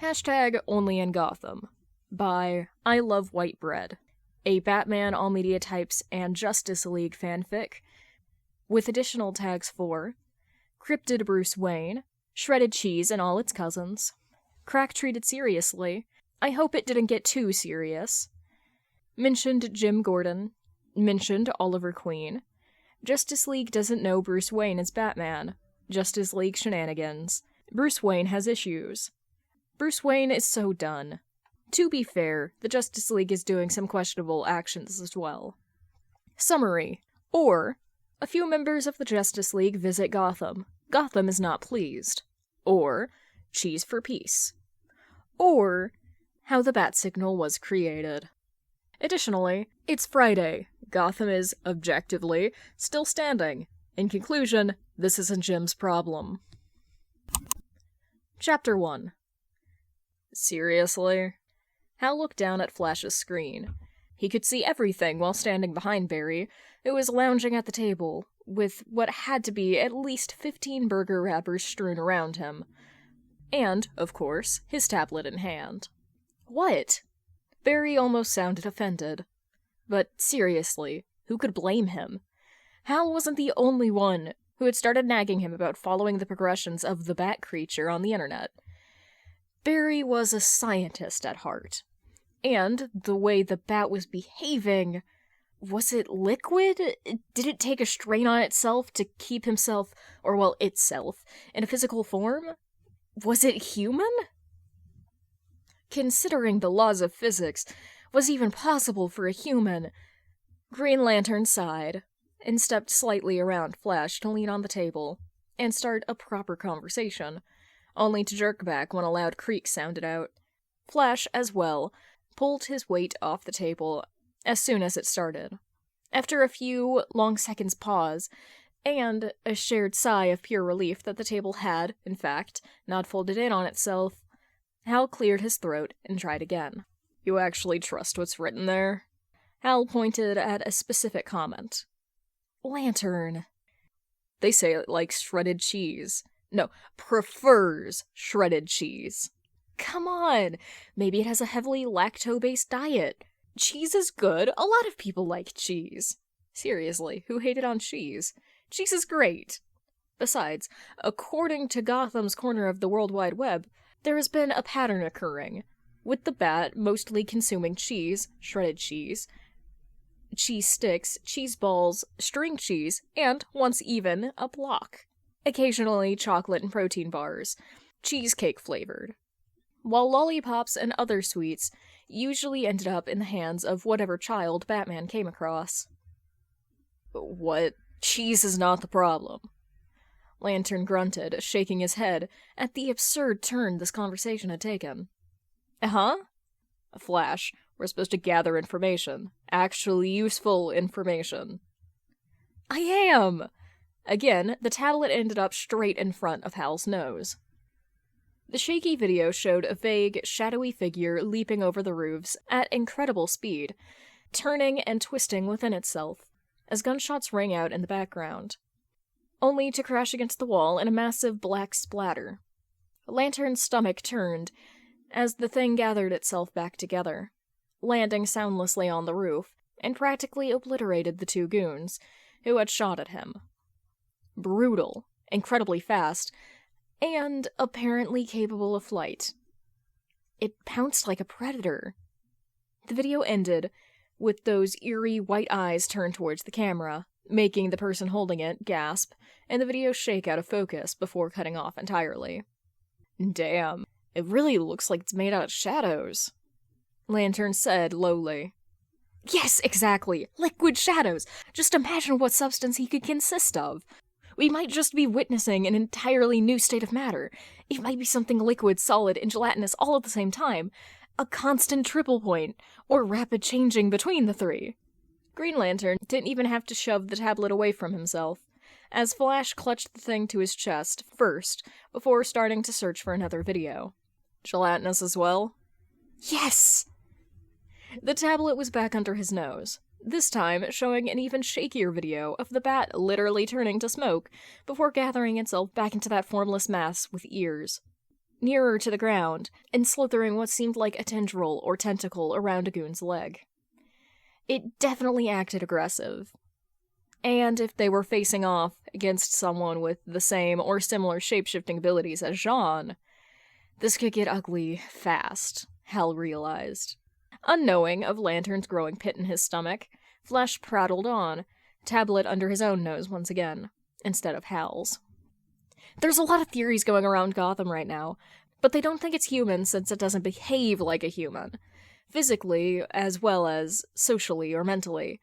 Hashtag Only in Gotham by I Love White Bread, a Batman All Media Types and Justice League fanfic, with additional tags for Cryptid Bruce Wayne, Shredded Cheese and all its cousins, Crack Treated Seriously, I hope it didn't get too serious, mentioned Jim Gordon, mentioned Oliver Queen, Justice League doesn't know Bruce Wayne is Batman, Justice League shenanigans, Bruce Wayne has issues. Bruce Wayne is so done. To be fair, the Justice League is doing some questionable actions as well. Summary. Or, a few members of the Justice League visit Gotham. Gotham is not pleased. Or, cheese for peace. Or, how the Batsignal was created. Additionally, it's Friday. Gotham is, objectively, still standing. In conclusion, this isn't Jim's problem. Chapter 1. Seriously? Hal looked down at Flash's screen. He could see everything while standing behind Barry, who was lounging at the table, with what had to be at least 15 burger wrappers strewn around him. And, of course, his tablet in hand. What? Barry almost sounded offended. But seriously, who could blame him? Hal wasn't the only one who had started nagging him about following the progressions of the bat creature on the internet. Barry was a scientist at heart. And the way the bat was behaving... Was it liquid? Did it take a strain on itself to keep himself, or well, itself, in a physical form? Was it human? Considering the laws of physics, was it even possible for a human? Green Lantern sighed, and stepped slightly around Flash to lean on the table, and start a proper conversation, only to jerk back when a loud creak sounded out. Flash, as well, pulled his weight off the table as soon as it started. After a few long seconds' pause, and a shared sigh of pure relief that the table had, in fact, not folded in on itself, Hal cleared his throat and tried again. You actually trust what's written there? Hal pointed at a specific comment. Lantern. They say it likes shredded cheese. No, prefers shredded cheese. Come on! Maybe it has a heavily lactose-based diet. Cheese is good. A lot of people like cheese. Seriously, who hated on cheese? Cheese is great. Besides, according to Gotham's corner of the World Wide Web, there has been a pattern occurring, with the bat mostly consuming cheese, shredded cheese sticks, cheese balls, string cheese, and, once even, a block. Occasionally chocolate and protein bars, cheesecake flavored. While lollipops and other sweets usually ended up in the hands of whatever child Batman came across. What? Cheese is not the problem. Lantern grunted, shaking his head at the absurd turn this conversation had taken. Uh-huh? Flash, we're supposed to gather information. Actually useful information. I am! Again, the tablet ended up straight in front of Hal's nose. The shaky video showed a vague, shadowy figure leaping over the roofs at incredible speed, turning and twisting within itself, as gunshots rang out in the background, only to crash against the wall in a massive black splatter. Lantern's stomach turned as the thing gathered itself back together, landing soundlessly on the roof, and practically obliterated the two goons who had shot at him. Brutal, incredibly fast, and apparently capable of flight. It pounced like a predator. The video ended with those eerie white eyes turned towards the camera, making the person holding it gasp, and the video shake out of focus before cutting off entirely. Damn, it really looks like it's made out of shadows, Lantern said lowly. Yes, exactly! Liquid shadows! Just imagine what substance he could consist of. We might just be witnessing an entirely new state of matter. It might be something liquid, solid, and gelatinous all at the same time. A constant triple point, or rapid changing between the three. Green Lantern didn't even have to shove the tablet away from himself, as Flash clutched the thing to his chest first, before starting to search for another video. Gelatinous as well? Yes! The tablet was back under his nose, this time showing an even shakier video of the bat literally turning to smoke before gathering itself back into that formless mass with ears. nearer to the ground, and slithering what seemed like a tendril or tentacle around a goon's leg. It definitely acted aggressive. And if they were facing off against someone with the same or similar shape-shifting abilities as Jean, this could get ugly fast, Hal realized. Unknowing of Lantern's growing pit in his stomach, Flash prattled on, tablet under his own nose once again, instead of Hal's. There's a lot of theories going around Gotham right now, but they don't think it's human since it doesn't behave like a human, physically as well as socially or mentally.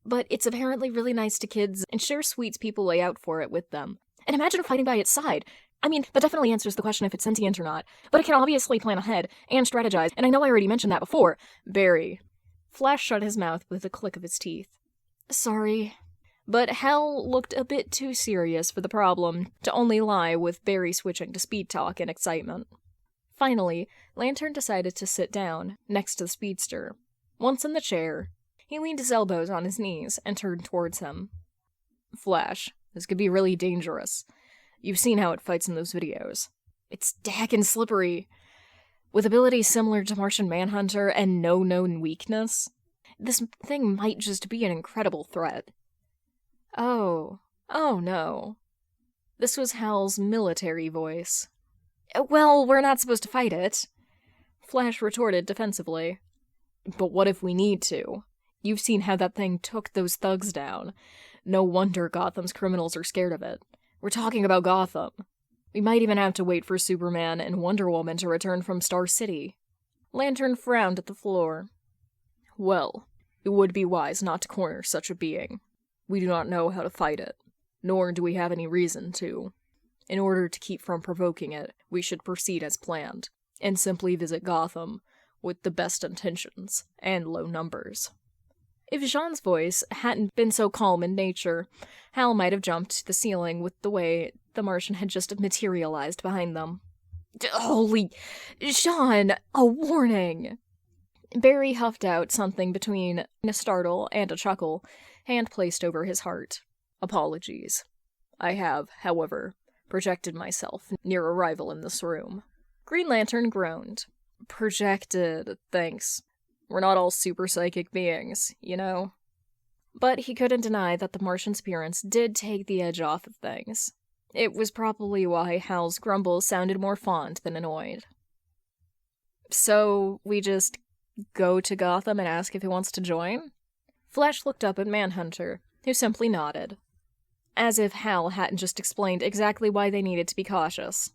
But it's apparently really nice to kids and shares sweets people lay out for it with them. And imagine fighting by its side. I mean, that definitely answers the question if it's sentient or not, but it can obviously plan ahead and strategize, and I know I already mentioned that before. Barry. Flash shut his mouth with a click of his teeth. Sorry. But Hal looked a bit too serious for the problem to only lie with Barry switching to speed talk in excitement. Finally, Lantern decided to sit down, next to the speedster. Once in the chair, he leaned his elbows on his knees and turned towards him. Flash, this could be really dangerous. You've seen how it fights in those videos. It's dackin' slippery. With abilities similar to Martian Manhunter and no known weakness, this thing might just be an incredible threat. Oh no. This was Hal's military voice. Well, we're not supposed to fight it, Flash retorted defensively. But what if we need to? You've seen how that thing took those thugs down. No wonder Gotham's criminals are scared of it. We're talking about Gotham. We might even have to wait for Superman and Wonder Woman to return from Star City. Lantern frowned at the floor. Well, it would be wise not to corner such a being. We do not know how to fight it, nor do we have any reason to. In order to keep from provoking it, we should proceed as planned, and simply visit Gotham with the best intentions and low numbers. If Jean's voice hadn't been so calm in nature, Hal might have jumped to the ceiling with the way the Martian had just materialized behind them. Holy... Jean! A warning! Barry huffed out something between a startle and a chuckle, hand placed over his heart. Apologies. I have, however, projected myself near arrival in this room. Green Lantern groaned. Projected, thanks. We're not all super psychic beings, you know? But he couldn't deny that the Martian's appearance did take the edge off of things. It was probably why Hal's grumble sounded more fond than annoyed. So, we just go to Gotham and ask if he wants to join? Flash looked up at Manhunter, who simply nodded. As if Hal hadn't just explained exactly why they needed to be cautious.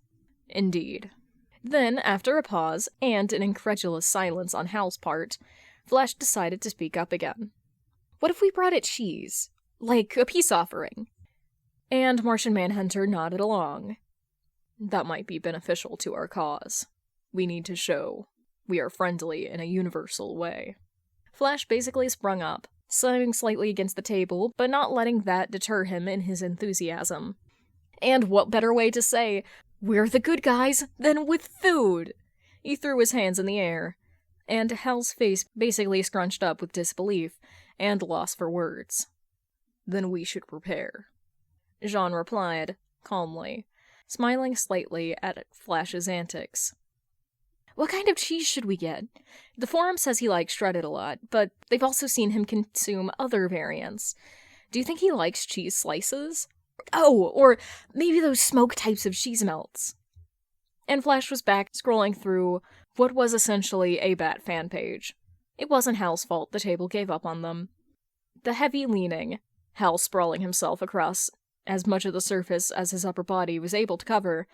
Indeed. Then, after a pause, and an incredulous silence on Hal's part, Flash decided to speak up again. What if we brought it cheese? Like a peace offering? And Martian Manhunter nodded along. That might be beneficial to our cause. We need to show we are friendly in a universal way. Flash basically sprung up, slamming slightly against the table, but not letting that deter him in his enthusiasm. And what better way to say, we're the good guys, than with food? He threw his hands in the air, and Hal's face basically scrunched up with disbelief and loss for words. Then we should prepare, Jean replied, calmly, smiling slightly at Flash's antics. What kind of cheese should we get? The forum says he likes shredded a lot, but they've also seen him consume other variants. Do you think he likes cheese slices? Oh, or maybe those smoke types of cheese melts. And Flash was back scrolling through what was essentially a Bat fan page. It wasn't Hal's fault the table gave up on them. The heavy leaning, Hal sprawling himself across as much of the surface as his upper body was able to cover,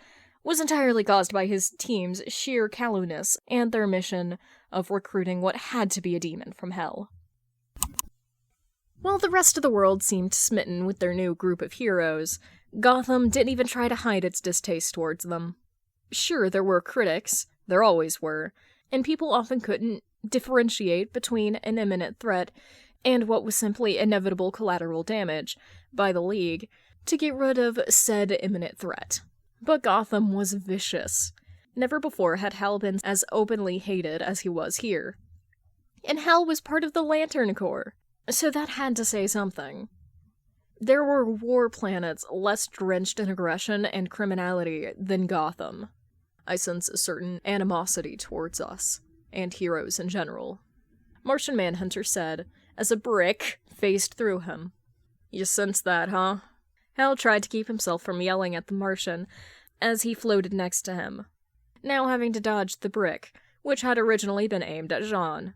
was entirely caused by his team's sheer callousness and their mission of recruiting what had to be a demon from hell. While the rest of the world seemed smitten with their new group of heroes, Gotham didn't even try to hide its distaste towards them. Sure, there were critics, there always were, and people often couldn't differentiate between an imminent threat and what was simply inevitable collateral damage by the League to get rid of said imminent threat. But Gotham was vicious. Never before had Hal been as openly hated as he was here. And Hal was part of the Lantern Corps, so that had to say something. There were war planets less drenched in aggression and criminality than Gotham. I sense a certain animosity towards us, and heroes in general," Martian Manhunter said, as a brick phased through him. "You sense that, huh?" Hal tried to keep himself from yelling at the Martian as he floated next to him, now having to dodge the brick, which had originally been aimed at Jean.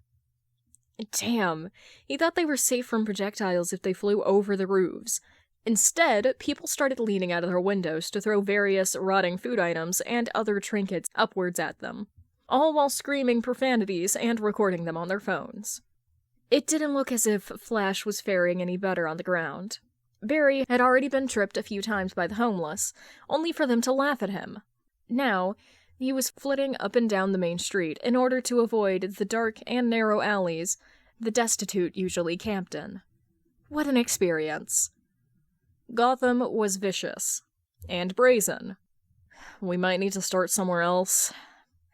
Damn, he thought they were safe from projectiles if they flew over the roofs. Instead, people started leaning out of their windows to throw various rotting food items and other trinkets upwards at them, all while screaming profanities and recording them on their phones. It didn't look as if Flash was faring any better on the ground. Barry had already been tripped a few times by the homeless, only for them to laugh at him. Now, he was flitting up and down the main street in order to avoid the dark and narrow alleys the destitute usually camped in. What an experience. Gotham was vicious. And brazen. "We might need to start somewhere else,"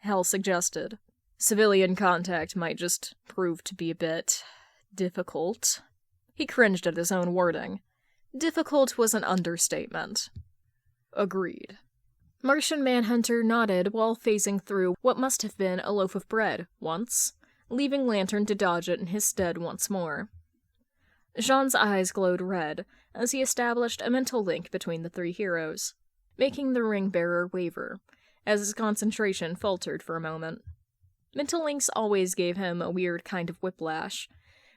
Hal suggested. "Civilian contact might just prove to be a bit difficult." He cringed at his own wording. Difficult was an understatement. "Agreed." Martian Manhunter nodded while phasing through what must have been a loaf of bread once, leaving Lantern to dodge it in his stead once more. Jean's eyes glowed red as he established a mental link between the three heroes, making the ring-bearer waver, as his concentration faltered for a moment. Mental links always gave him a weird kind of whiplash,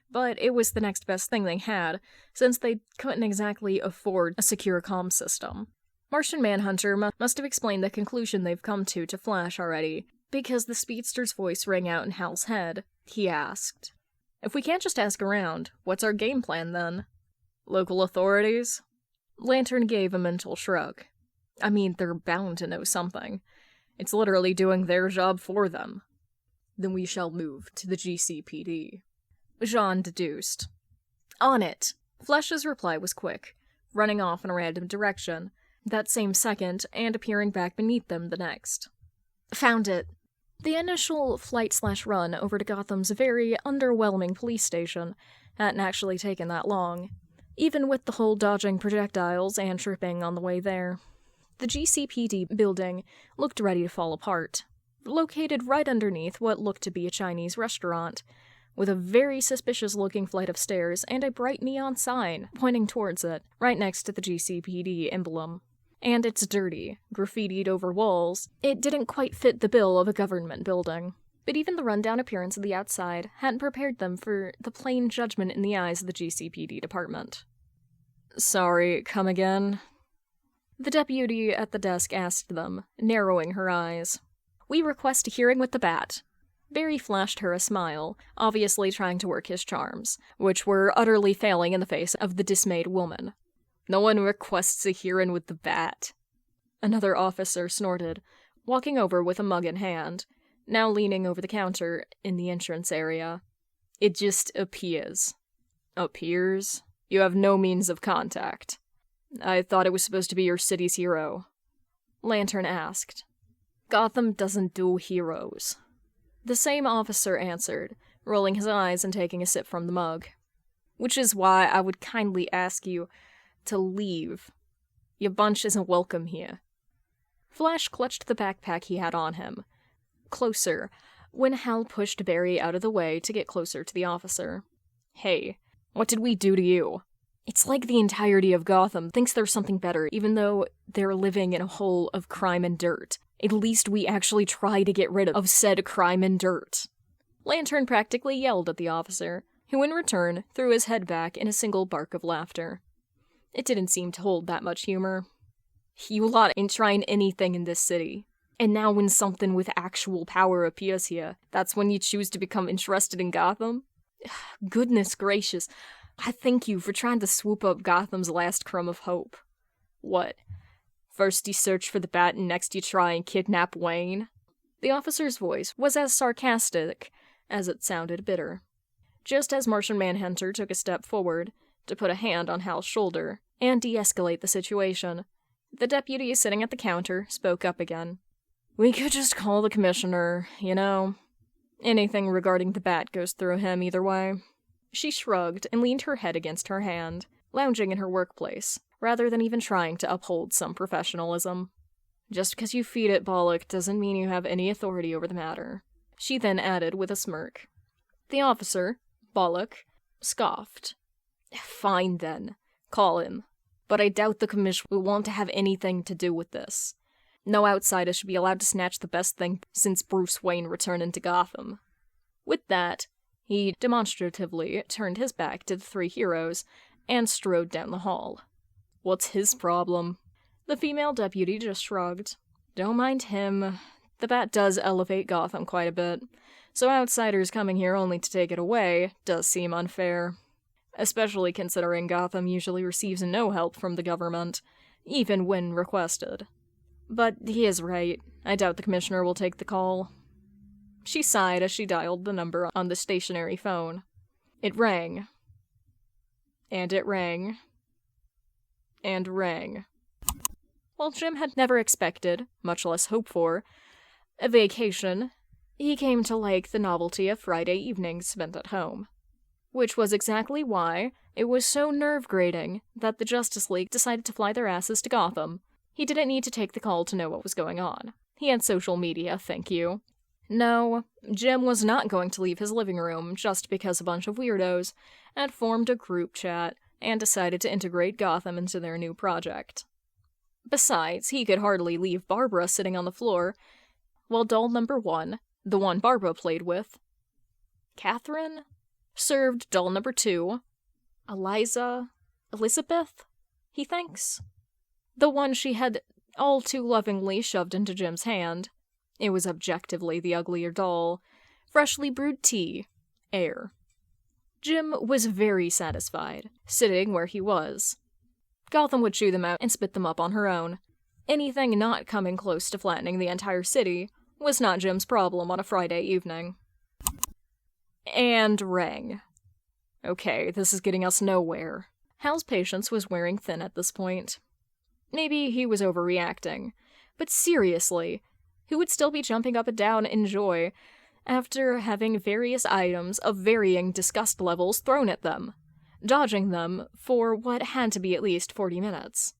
but it was the next best thing they had, since they couldn't exactly afford a secure comm system. Martian Manhunter must have explained the conclusion they've come to Flash already, because the speedster's voice rang out in Hal's head. He asked, "If we can't just ask around, what's our game plan then?" "Local authorities?" Lantern gave a mental shrug. I mean, they're bound to know something. It's literally doing their job for them. "Then we shall move to the GCPD," Jean deduced. "On it!" Flash's reply was quick, running off in a random direction that same second and appearing back beneath them the next. "Found it." The initial flight/run over to Gotham's very underwhelming police station hadn't actually taken that long, even with the whole dodging projectiles and tripping on the way there. The GCPD building looked ready to fall apart, located right underneath what looked to be a Chinese restaurant, with a very suspicious-looking flight of stairs and a bright neon sign pointing towards it, right next to the GCPD emblem. And it's dirty, graffitied over walls. It didn't quite fit the bill of a government building. But even the rundown appearance of the outside hadn't prepared them for the plain judgment in the eyes of the GCPD department. "Sorry, come again?" The deputy at the desk asked them, narrowing her eyes. "We request a hearing with the Bat." Barry flashed her a smile, obviously trying to work his charms, which were utterly failing in the face of the dismayed woman. "No one requests a hearing with the Bat." Another officer snorted, walking over with a mug in hand, now leaning over the counter in the entrance area. "It just appears." "Appears? You have no means of contact." "I thought it was supposed to be your city's hero," Lantern asked. "Gotham doesn't do heroes." The same officer answered, rolling his eyes and taking a sip from the mug. "Which is why I would kindly ask you to leave. Your bunch isn't welcome here." Flash clutched the backpack he had on him. Closer, when Hal pushed Barry out of the way to get closer to the officer. "Hey, what did we do to you?" It's like the entirety of Gotham thinks there's something better, even though they're living in a hole of crime and dirt. At least we actually try to get rid of said crime and dirt. Lantern practically yelled at the officer, who in return threw his head back in a single bark of laughter. It didn't seem to hold that much humor. "You lot ain't trying anything in this city. And now when something with actual power appears here, that's when you choose to become interested in Gotham? Goodness gracious, I thank you for trying to swoop up Gotham's last crumb of hope. What? First you search for the Bat and next you try and kidnap Wayne?" The officer's voice was as sarcastic as it sounded bitter. Just as Martian Manhunter took a step forward to put a hand on Hal's shoulder and de-escalate the situation, the deputy sitting at the counter spoke up again. "We could just call the commissioner, you know. Anything regarding the Bat goes through him either way." She shrugged and leaned her head against her hand, lounging in her workplace, rather than even trying to uphold some professionalism. Just because you feed it, Bollock, doesn't mean you have any authority over the matter. She then added with a smirk. The officer, Bollock, scoffed. Fine then. Call him. But I doubt the commission will want to have anything to do with this. No outsider should be allowed to snatch the best thing since Bruce Wayne returned to Gotham. With that, he demonstratively turned his back to the three heroes and strode down the hall. What's his problem? The female deputy just shrugged. Don't mind him. The Bat does elevate Gotham quite a bit, so outsiders coming here only to take it away does seem unfair. Especially considering Gotham usually receives no help from the government, even when requested. But he is right. I doubt the commissioner will take the call. She sighed as she dialed the number on the stationary phone. It rang. And it rang. And rang. While Jim had never expected, much less hoped for, a vacation, he came to like the novelty of Friday evenings spent at home. Which was exactly why it was so nerve-grating that the Justice League decided to fly their asses to Gotham. He didn't need to take the call to know what was going on. He had social media, thank you. No, Jim was not going to leave his living room just because a bunch of weirdos had formed a group chat and decided to integrate Gotham into their new project. Besides, he could hardly leave Barbara sitting on the floor, while doll number 1, the one Barbara played with, Catherine, served doll number 2, Elizabeth, he thinks. The one she had all too lovingly shoved into Jim's hand. It was objectively the uglier doll. Freshly brewed tea. Air. Jim was very satisfied, sitting where he was. Gotham would chew them out and spit them up on her own. Anything not coming close to flattening the entire city was not Jim's problem on a Friday evening. And rang. Okay, this is getting us nowhere. Hal's patience was wearing thin at this point. Maybe he was overreacting, but seriously, who would still be jumping up and down in joy after having various items of varying disgust levels thrown at them, dodging them for what had to be at least 40 minutes?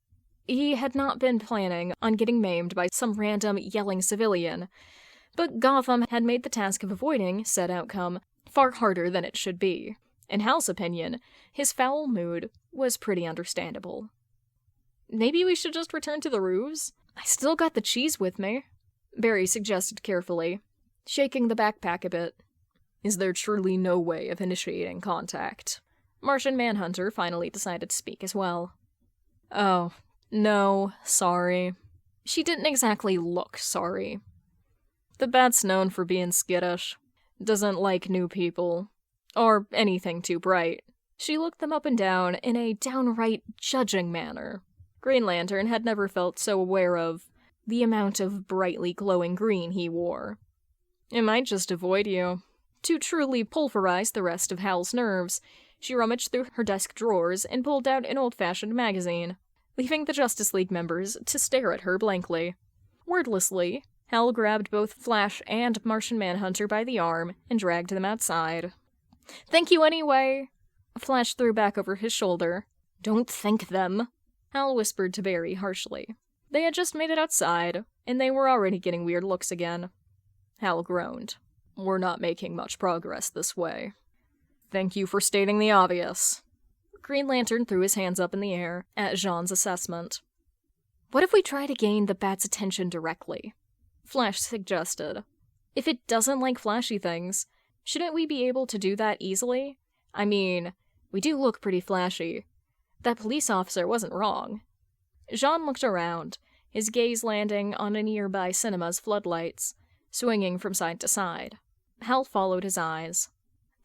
He had not been planning on getting maimed by some random yelling civilian, but Gotham had made the task of avoiding said outcome far harder than it should be. In Hal's opinion, his foul mood was pretty understandable. Maybe we should just return to the roofs? I still got the cheese with me, Barry suggested carefully, shaking the backpack a bit. Is there truly no way of initiating contact? Martian Manhunter finally decided to speak as well. Oh, no, sorry. She didn't exactly look sorry. The Bat's known for being skittish. Doesn't like new people. Or anything too bright. She looked them up and down in a downright judging manner. Green Lantern had never felt so aware of the amount of brightly glowing green he wore. It might just avoid you. To truly pulverize the rest of Hal's nerves, she rummaged through her desk drawers and pulled out an old-fashioned magazine, leaving the Justice League members to stare at her blankly. Wordlessly, Hal grabbed both Flash and Martian Manhunter by the arm and dragged them outside. Thank you anyway, Flash threw back over his shoulder. Don't thank them, Hal whispered to Barry harshly. They had just made it outside, and they were already getting weird looks again. Hal groaned. We're not making much progress this way. Thank you for stating the obvious. Green Lantern threw his hands up in the air at Jean's assessment. What if we try to gain the Bat's attention directly? Flash suggested. If it doesn't like flashy things, shouldn't we be able to do that easily? I mean, we do look pretty flashy. That police officer wasn't wrong. Jean looked around, his gaze landing on a nearby cinema's floodlights, swinging from side to side. Hal followed his eyes.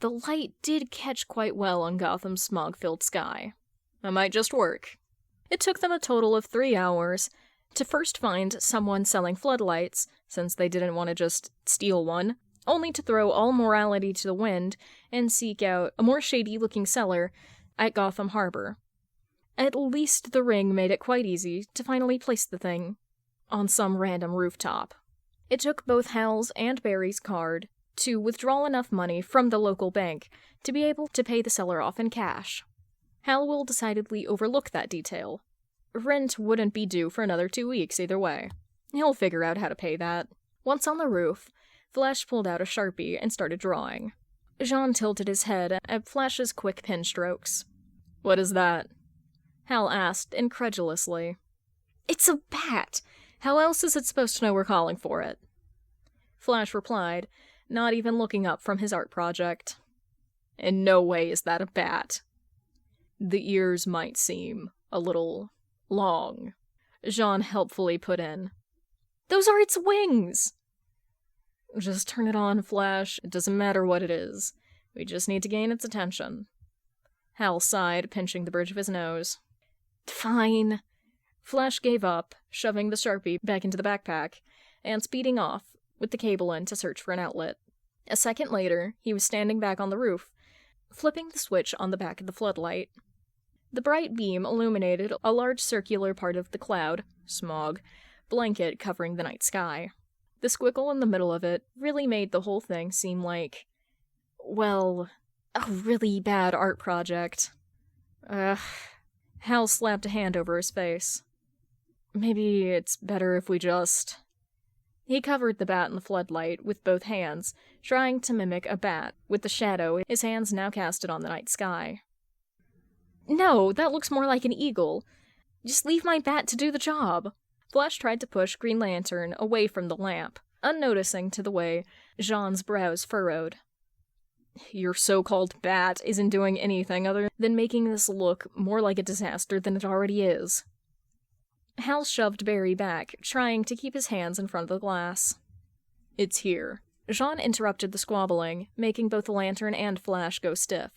The light did catch quite well on Gotham's smog-filled sky. It might just work. It took them a total of 3 hours to first find someone selling floodlights, since they didn't want to just steal one, only to throw all morality to the wind and seek out a more shady-looking seller at Gotham Harbor. At least the ring made it quite easy to finally place the thing on some random rooftop. It took both Hal's and Barry's card to withdraw enough money from the local bank to be able to pay the seller off in cash. Hal will decidedly overlook that detail. Rent wouldn't be due for another 2 weeks either way. He'll figure out how to pay that. Once on the roof, Flash pulled out a Sharpie and started drawing. Jean tilted his head at Flash's quick pen strokes. "What is that?" Hal asked incredulously. "It's a bat! How else is it supposed to know we're calling for it?" Flash replied, not even looking up from his art project. "In no way is that a bat. The ears might seem a little long," Jean helpfully put in. "Those are its wings!" "Just turn it on, Flash. It doesn't matter what it is. We just need to gain its attention." Hal sighed, pinching the bridge of his nose. "Fine." Flash gave up, shoving the Sharpie back into the backpack, and speeding off, with the cable in to search for an outlet. A second later, he was standing back on the roof, flipping the switch on the back of the floodlight. The bright beam illuminated a large circular part of the cloud, smog, blanket covering the night sky. The squiggle in the middle of it really made the whole thing seem like, well, a really bad art project. Hal slapped a hand over his face. "Maybe it's better if we just..." He covered the bat in the floodlight with both hands, trying to mimic a bat, with the shadow his hands now casted on the night sky. "No, that looks more like an eagle. Just leave my bat to do the job." Flash tried to push Green Lantern away from the lamp, unnoticing to the way Jean's brows furrowed. "Your so-called bat isn't doing anything other than making this look more like a disaster than it already is." Hal shoved Barry back, trying to keep his hands in front of the glass. "It's here." Jean interrupted the squabbling, making both the lantern and Flash go stiff.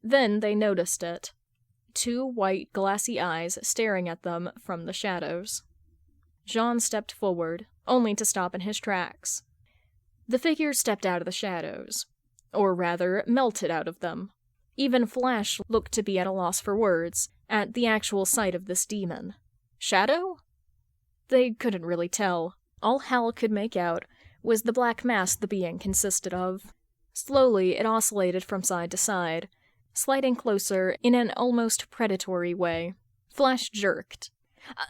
Then they noticed it. 2 white, glassy eyes staring at them from the shadows. Jean stepped forward, only to stop in his tracks. The figure stepped out of the shadows. Or rather, melted out of them. Even Flash looked to be at a loss for words, at the actual sight of this demon. Shadow? They couldn't really tell. All Hal could make out was the black mass the being consisted of. Slowly, it oscillated from side to side, sliding closer in an almost predatory way. Flash jerked.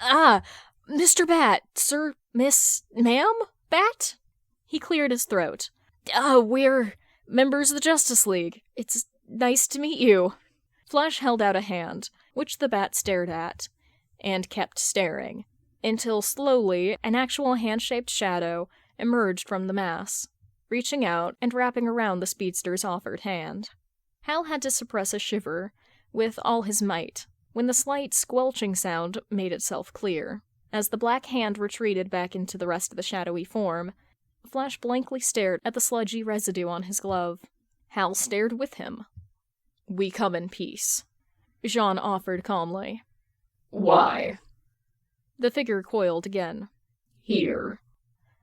"Ah! Mr. Bat! Sir? Miss? Ma'am? Bat?" He cleared his throat. We're members of the Justice League. It's nice to meet you." Flash held out a hand, which the bat stared at, and kept staring, until slowly an actual hand-shaped shadow emerged from the mass, reaching out and wrapping around the speedster's offered hand. Hal had to suppress a shiver with all his might when the slight squelching sound made itself clear. As the black hand retreated back into the rest of the shadowy form, Flash blankly stared at the sludgy residue on his glove. Hal stared with him. "We come in peace," Jean offered calmly. "Why?" The figure coiled again. "Here."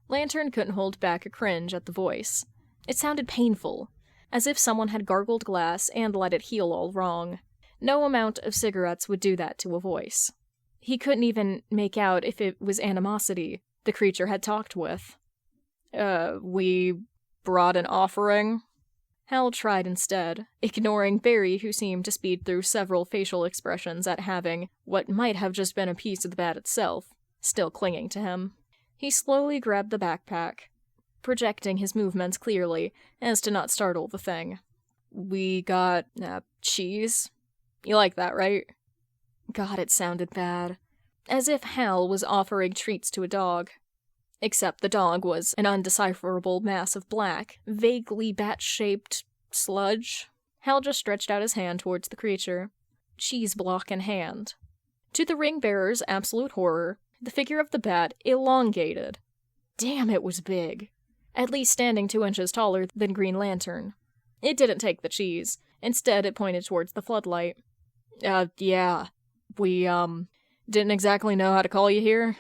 Lantern couldn't hold back a cringe at the voice. It sounded painful, as if someone had gargled glass and let it heal all wrong. No amount of cigarettes would do that to a voice. He couldn't even make out if it was animosity the creature had talked with. We brought an offering?" Hal tried instead, ignoring Barry, who seemed to speed through several facial expressions at having what might have just been a piece of the bat itself, still clinging to him. He slowly grabbed the backpack, projecting his movements clearly, as to not startle the thing. "We got, cheese. You like that, right?" God, it sounded bad. As if Hal was offering treats to a dog. Except the dog was an undecipherable mass of black, vaguely bat-shaped sludge. Hal just stretched out his hand towards the creature, cheese block in hand. To the ring-bearer's absolute horror, the figure of the bat elongated. Damn, it was big. At least standing 2 inches taller than Green Lantern. It didn't take the cheese. Instead, it pointed towards the floodlight. Yeah. We, didn't exactly know how to call you here.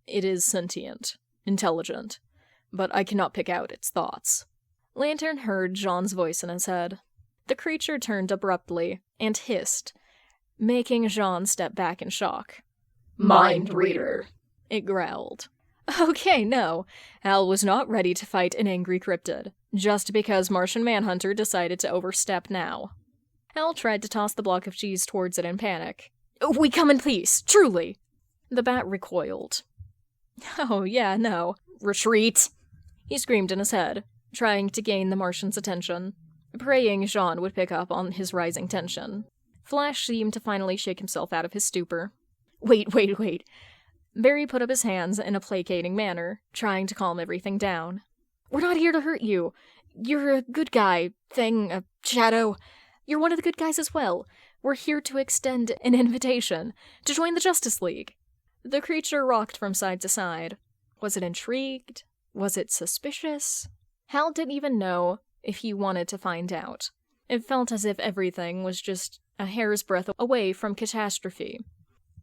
It is sentient, intelligent, but I cannot pick out its thoughts." Lantern heard Jean's voice in his head. The creature turned abruptly and hissed, making Jean step back in shock. "Mind reader," it growled. Okay, no. Hal was not ready to fight an angry cryptid, just because Martian Manhunter decided to overstep now. Hal tried to toss the block of cheese towards it in panic. "We come in peace, truly!" The bat recoiled. Oh, yeah, no. Retreat! He screamed in his head, trying to gain the Martian's attention, praying Jean would pick up on his rising tension. Flash seemed to finally shake himself out of his stupor. Wait. Barry put up his hands in a placating manner, trying to calm everything down. We're not here to hurt you. You're a good guy, a shadow. You're one of the good guys as well. We're here to extend an invitation to join the Justice League. The creature rocked from side to side. Was it intrigued? Was it suspicious? Hal didn't even know if he wanted to find out. It felt as if everything was just a hair's breadth away from catastrophe,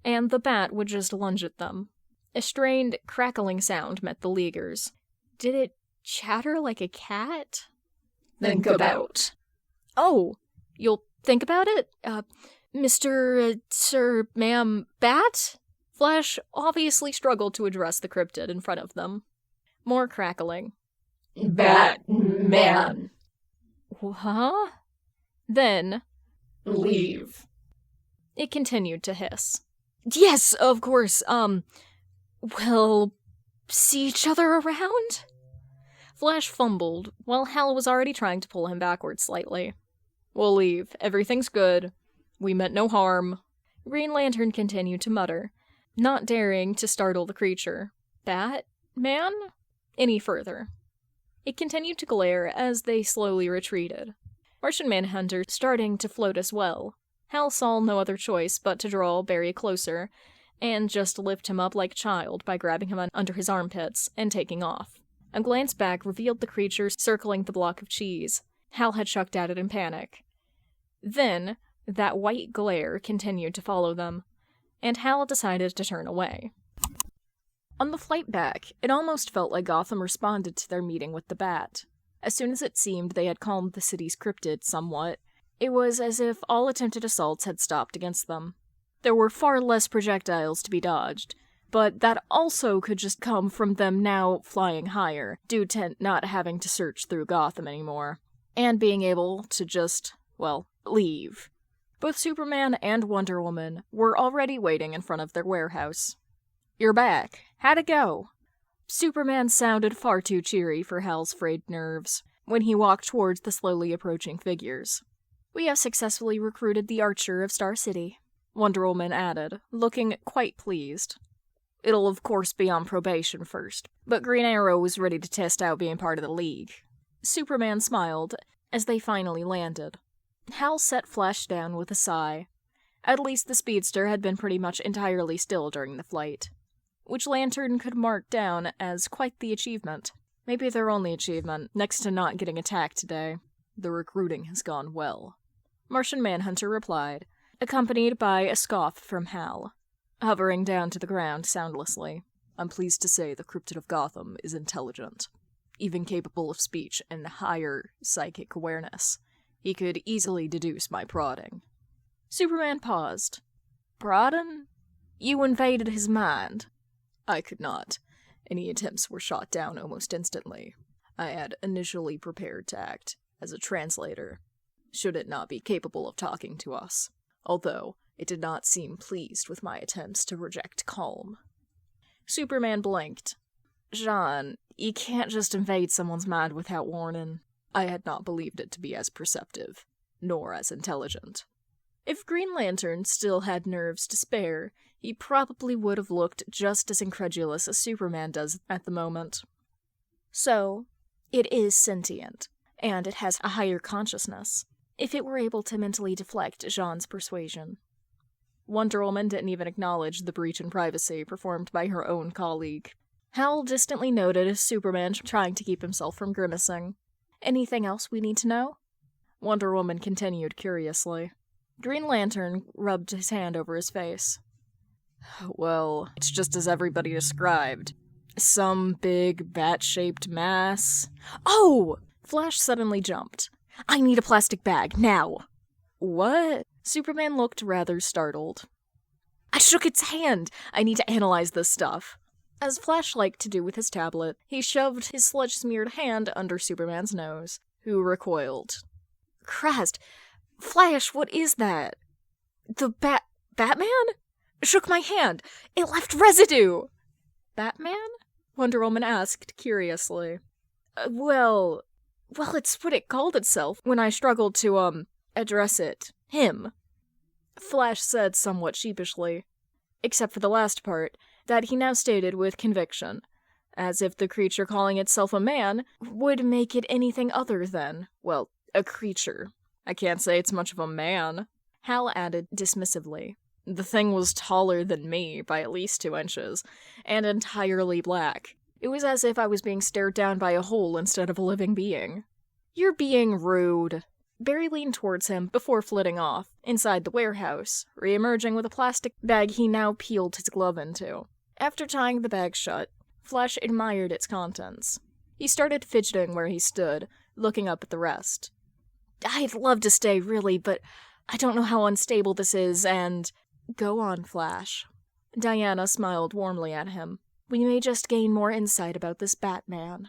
and the bat would just lunge at them. A strained, crackling sound met the Leaguers. Did it chatter like a cat? Think about. Oh, you'll think about it? Mr. Sir, Ma'am, Bat? Flash obviously struggled to address the cryptid in front of them. More crackling. Batman. Huh? Then... Leave. It continued to hiss. Yes, of course, we'll see each other around? Flash fumbled, while Hal was already trying to pull him backwards slightly. We'll leave. Everything's good. We meant no harm. Green Lantern continued to mutter, not daring to startle the creature. Batman? Any further. It continued to glare as they slowly retreated. Martian Manhunter starting to float as well. Hal saw no other choice but to draw Barry closer, and just lift him up like a child by grabbing him under his armpits and taking off. A glance back revealed the creature circling the block of cheese. Hal had chucked at it in panic. Then, that white glare continued to follow them, and Hal decided to turn away. On the flight back, it almost felt like Gotham responded to their meeting with the Bat. As soon as it seemed they had calmed the city's cryptid somewhat, it was as if all attempted assaults had stopped against them. There were far less projectiles to be dodged, but that also could just come from them now flying higher, due to not having to search through Gotham anymore, and being able to just, leave. Both Superman and Wonder Woman were already waiting in front of their warehouse. You're back. How'd it go? Superman sounded far too cheery for Hal's frayed nerves when he walked towards the slowly approaching figures. We have successfully recruited the Archer of Star City, Wonder Woman added, looking quite pleased. It'll of course be on probation first, but Green Arrow was ready to test out being part of the League. Superman smiled as they finally landed. Hal set Flash down with a sigh. At least the speedster had been pretty much entirely still during the flight, which Lantern could mark down as quite the achievement. Maybe their only achievement, next to not getting attacked today. The recruiting has gone well. Martian Manhunter replied, accompanied by a scoff from Hal, hovering down to the ground soundlessly. I'm pleased to say the cryptid of Gotham is intelligent, even capable of speech and higher psychic awareness. He could easily deduce my prodding. Superman paused. Prodding? You invaded his mind. I could not. Any attempts were shot down almost instantly. I had initially prepared to act as a translator, should it not be capable of talking to us, although it did not seem pleased with my attempts to reject calm. Superman blinked. Jean, you can't just invade someone's mind without warning. I had not believed it to be as perceptive, nor as intelligent. If Green Lantern still had nerves to spare, he probably would have looked just as incredulous as Superman does at the moment. So, it is sentient, and it has a higher consciousness, if it were able to mentally deflect Jean's persuasion. Wonder Woman didn't even acknowledge the breach in privacy performed by her own colleague. Hal distantly noted Superman trying to keep himself from grimacing. Anything else we need to know? Wonder Woman continued curiously. Green Lantern rubbed his hand over his face. Well, it's just as everybody described. Some big, bat-shaped mass. Oh! Flash suddenly jumped. I need a plastic bag, now! What? Superman looked rather startled. I shook its hand! I need to analyze this stuff. As Flash liked to do with his tablet, he shoved his sludge-smeared hand under Superman's nose, who recoiled. Christ! Flash, what is that? The Batman? Shook my hand. It left residue! Batman? Wonder Woman asked curiously. Well, it's what it called itself when I struggled to, address it. Him. Flash said somewhat sheepishly. Except for the last part, that he now stated with conviction, as if the creature calling itself a man would make it anything other than, well, a creature. I can't say it's much of a man, Hal added dismissively. The thing was taller than me by at least 2 inches, and entirely black. It was as if I was being stared down by a hole instead of a living being. You're being rude. Barry leaned towards him before flitting off, inside the warehouse, re-emerging with a plastic bag he now peeled his glove into. After tying the bag shut, Flash admired its contents. He started fidgeting where he stood, looking up at the rest. I'd love to stay, really, but I don't know how unstable this is, and... Go on, Flash. Diana smiled warmly at him. We may just gain more insight about this Batman.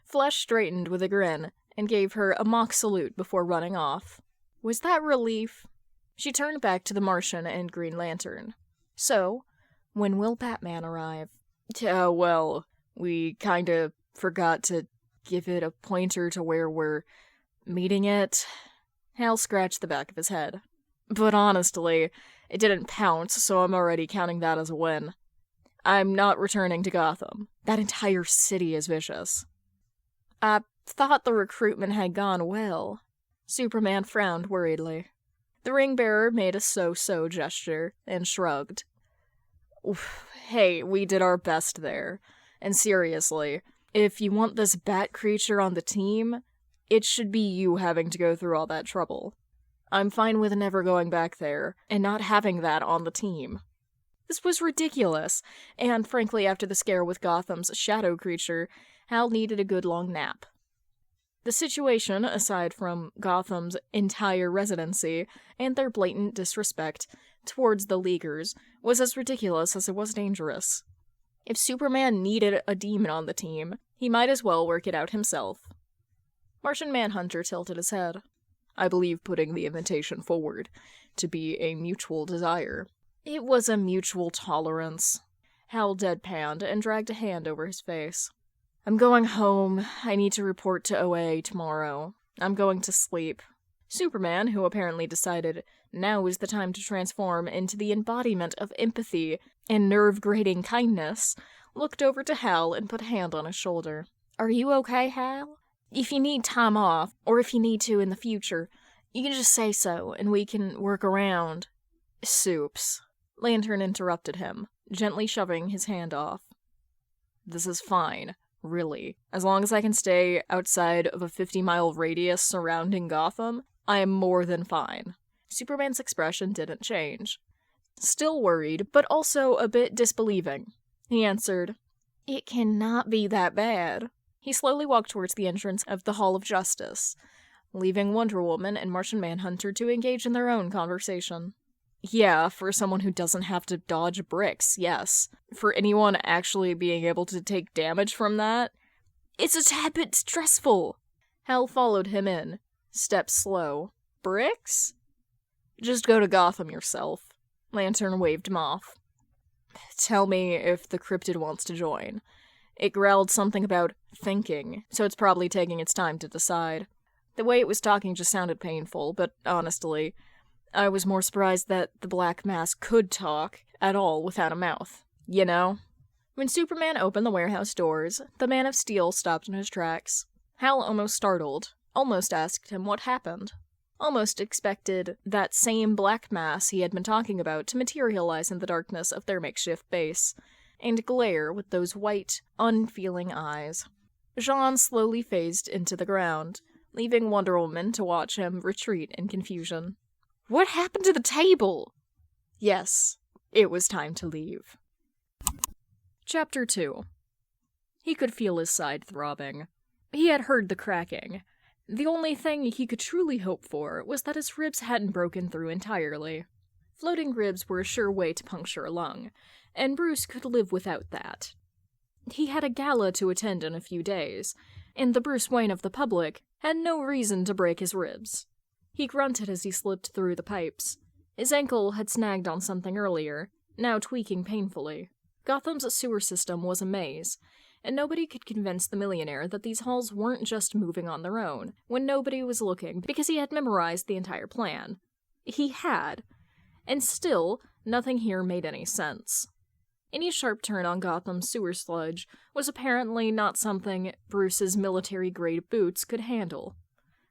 Flash straightened with a grin, and gave her a mock salute before running off. Was that relief? She turned back to the Martian and Green Lantern. So, when will Batman arrive? Well, we kinda forgot to give it a pointer to where we're meeting it. Hal scratched the back of his head. But honestly, it didn't pounce, so I'm already counting that as a win. I'm not returning to Gotham. That entire city is vicious. I thought the recruitment had gone well. Superman frowned worriedly. The ring bearer made a so-so gesture and shrugged. Hey, we did our best there. And seriously, if you want this bat creature on the team, it should be you having to go through all that trouble. I'm fine with never going back there, and not having that on the team. This was ridiculous, and frankly, after the scare with Gotham's shadow creature, Hal needed a good long nap. The situation, aside from Gotham's entire residency and their blatant disrespect towards the Leaguers, was as ridiculous as it was dangerous. If Superman needed a demon on the team, he might as well work it out himself. Martian Manhunter tilted his head. I believe putting the invitation forward to be a mutual desire. It was a mutual tolerance. Hal deadpanned and dragged a hand over his face. I'm going home. I need to report to OA tomorrow. I'm going to sleep. Superman, who apparently decided now is the time to transform into the embodiment of empathy and nerve-grating kindness, looked over to Hal and put a hand on his shoulder. Are you okay, Hal? If you need time off, or if you need to in the future, you can just say so, and we can work around. Soups. Lantern interrupted him, gently shoving his hand off. This is fine, really. As long as I can stay outside of a 50-mile radius surrounding Gotham, I am more than fine. Superman's expression didn't change. Still worried, but also a bit disbelieving. He answered, It cannot be that bad. He slowly walked towards the entrance of the Hall of Justice, leaving Wonder Woman and Martian Manhunter to engage in their own conversation. Yeah, for someone who doesn't have to dodge bricks, yes. For anyone actually being able to take damage from that, it's a tad bit stressful. Hal followed him in, steps slow. Bricks? Just go to Gotham yourself. Lantern waved him off. Tell me if the cryptid wants to join. It growled something about thinking, so it's probably taking its time to decide. The way it was talking just sounded painful, but honestly, I was more surprised that the Black Mass could talk at all without a mouth. You know? When Superman opened the warehouse doors, the Man of Steel stopped in his tracks. Hal almost startled, almost asked him what happened. Almost expected that same Black Mass he had been talking about to materialize in the darkness of their makeshift base, and glare with those white, unfeeling eyes. Jean slowly phased into the ground, leaving Wonder Woman to watch him retreat in confusion. What happened to the table? Yes, it was time to leave. Chapter 2. He could feel his side throbbing. He had heard the cracking. The only thing he could truly hope for was that his ribs hadn't broken through entirely. Floating ribs were a sure way to puncture a lung, and Bruce could live without that. He had a gala to attend in a few days, and the Bruce Wayne of the public had no reason to break his ribs. He grunted as he slipped through the pipes. His ankle had snagged on something earlier, now tweaking painfully. Gotham's sewer system was a maze, and nobody could convince the millionaire that these halls weren't just moving on their own, when nobody was looking, because he had memorized the entire plan. He had. And still, nothing here made any sense. Any sharp turn on Gotham's sewer sludge was apparently not something Bruce's military-grade boots could handle.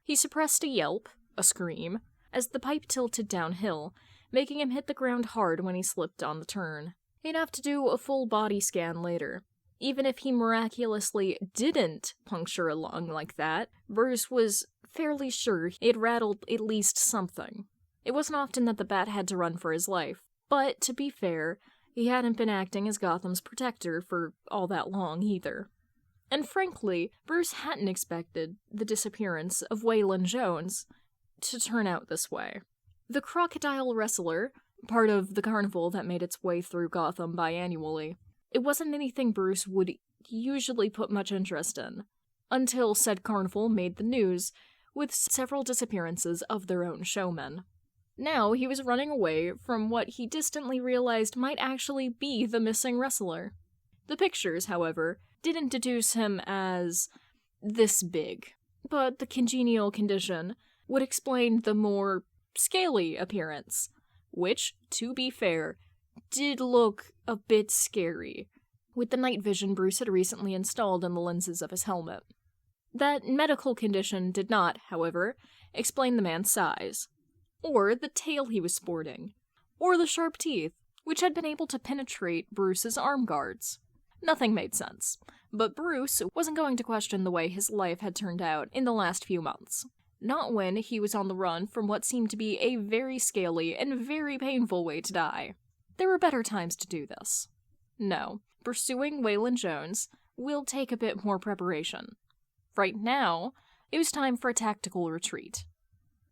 He suppressed a yelp, a scream, as the pipe tilted downhill, making him hit the ground hard when he slipped on the turn. He'd have to do a full body scan later. Even if he miraculously didn't puncture a lung like that, Bruce was fairly sure it rattled at least something. It wasn't often that the Bat had to run for his life, but, to be fair, he hadn't been acting as Gotham's protector for all that long either. And frankly, Bruce hadn't expected the disappearance of Waylon Jones to turn out this way. The crocodile wrestler, part of the carnival that made its way through Gotham biannually, it wasn't anything Bruce would usually put much interest in, until said carnival made the news, with several disappearances of their own showmen. Now he was running away from what he distantly realized might actually be the missing wrestler. The pictures, however, didn't deduce him as this big, but the congenial condition would explain the more scaly appearance, which, to be fair, did look a bit scary, with the night vision Bruce had recently installed in the lenses of his helmet. That medical condition did not, however, explain the man's size, or the tail he was sporting, or the sharp teeth, which had been able to penetrate Bruce's arm guards. Nothing made sense, but Bruce wasn't going to question the way his life had turned out in the last few months. Not when he was on the run from what seemed to be a very scaly and very painful way to die. There were better times to do this. No, pursuing Waylon Jones will take a bit more preparation. Right now, it was time for a tactical retreat.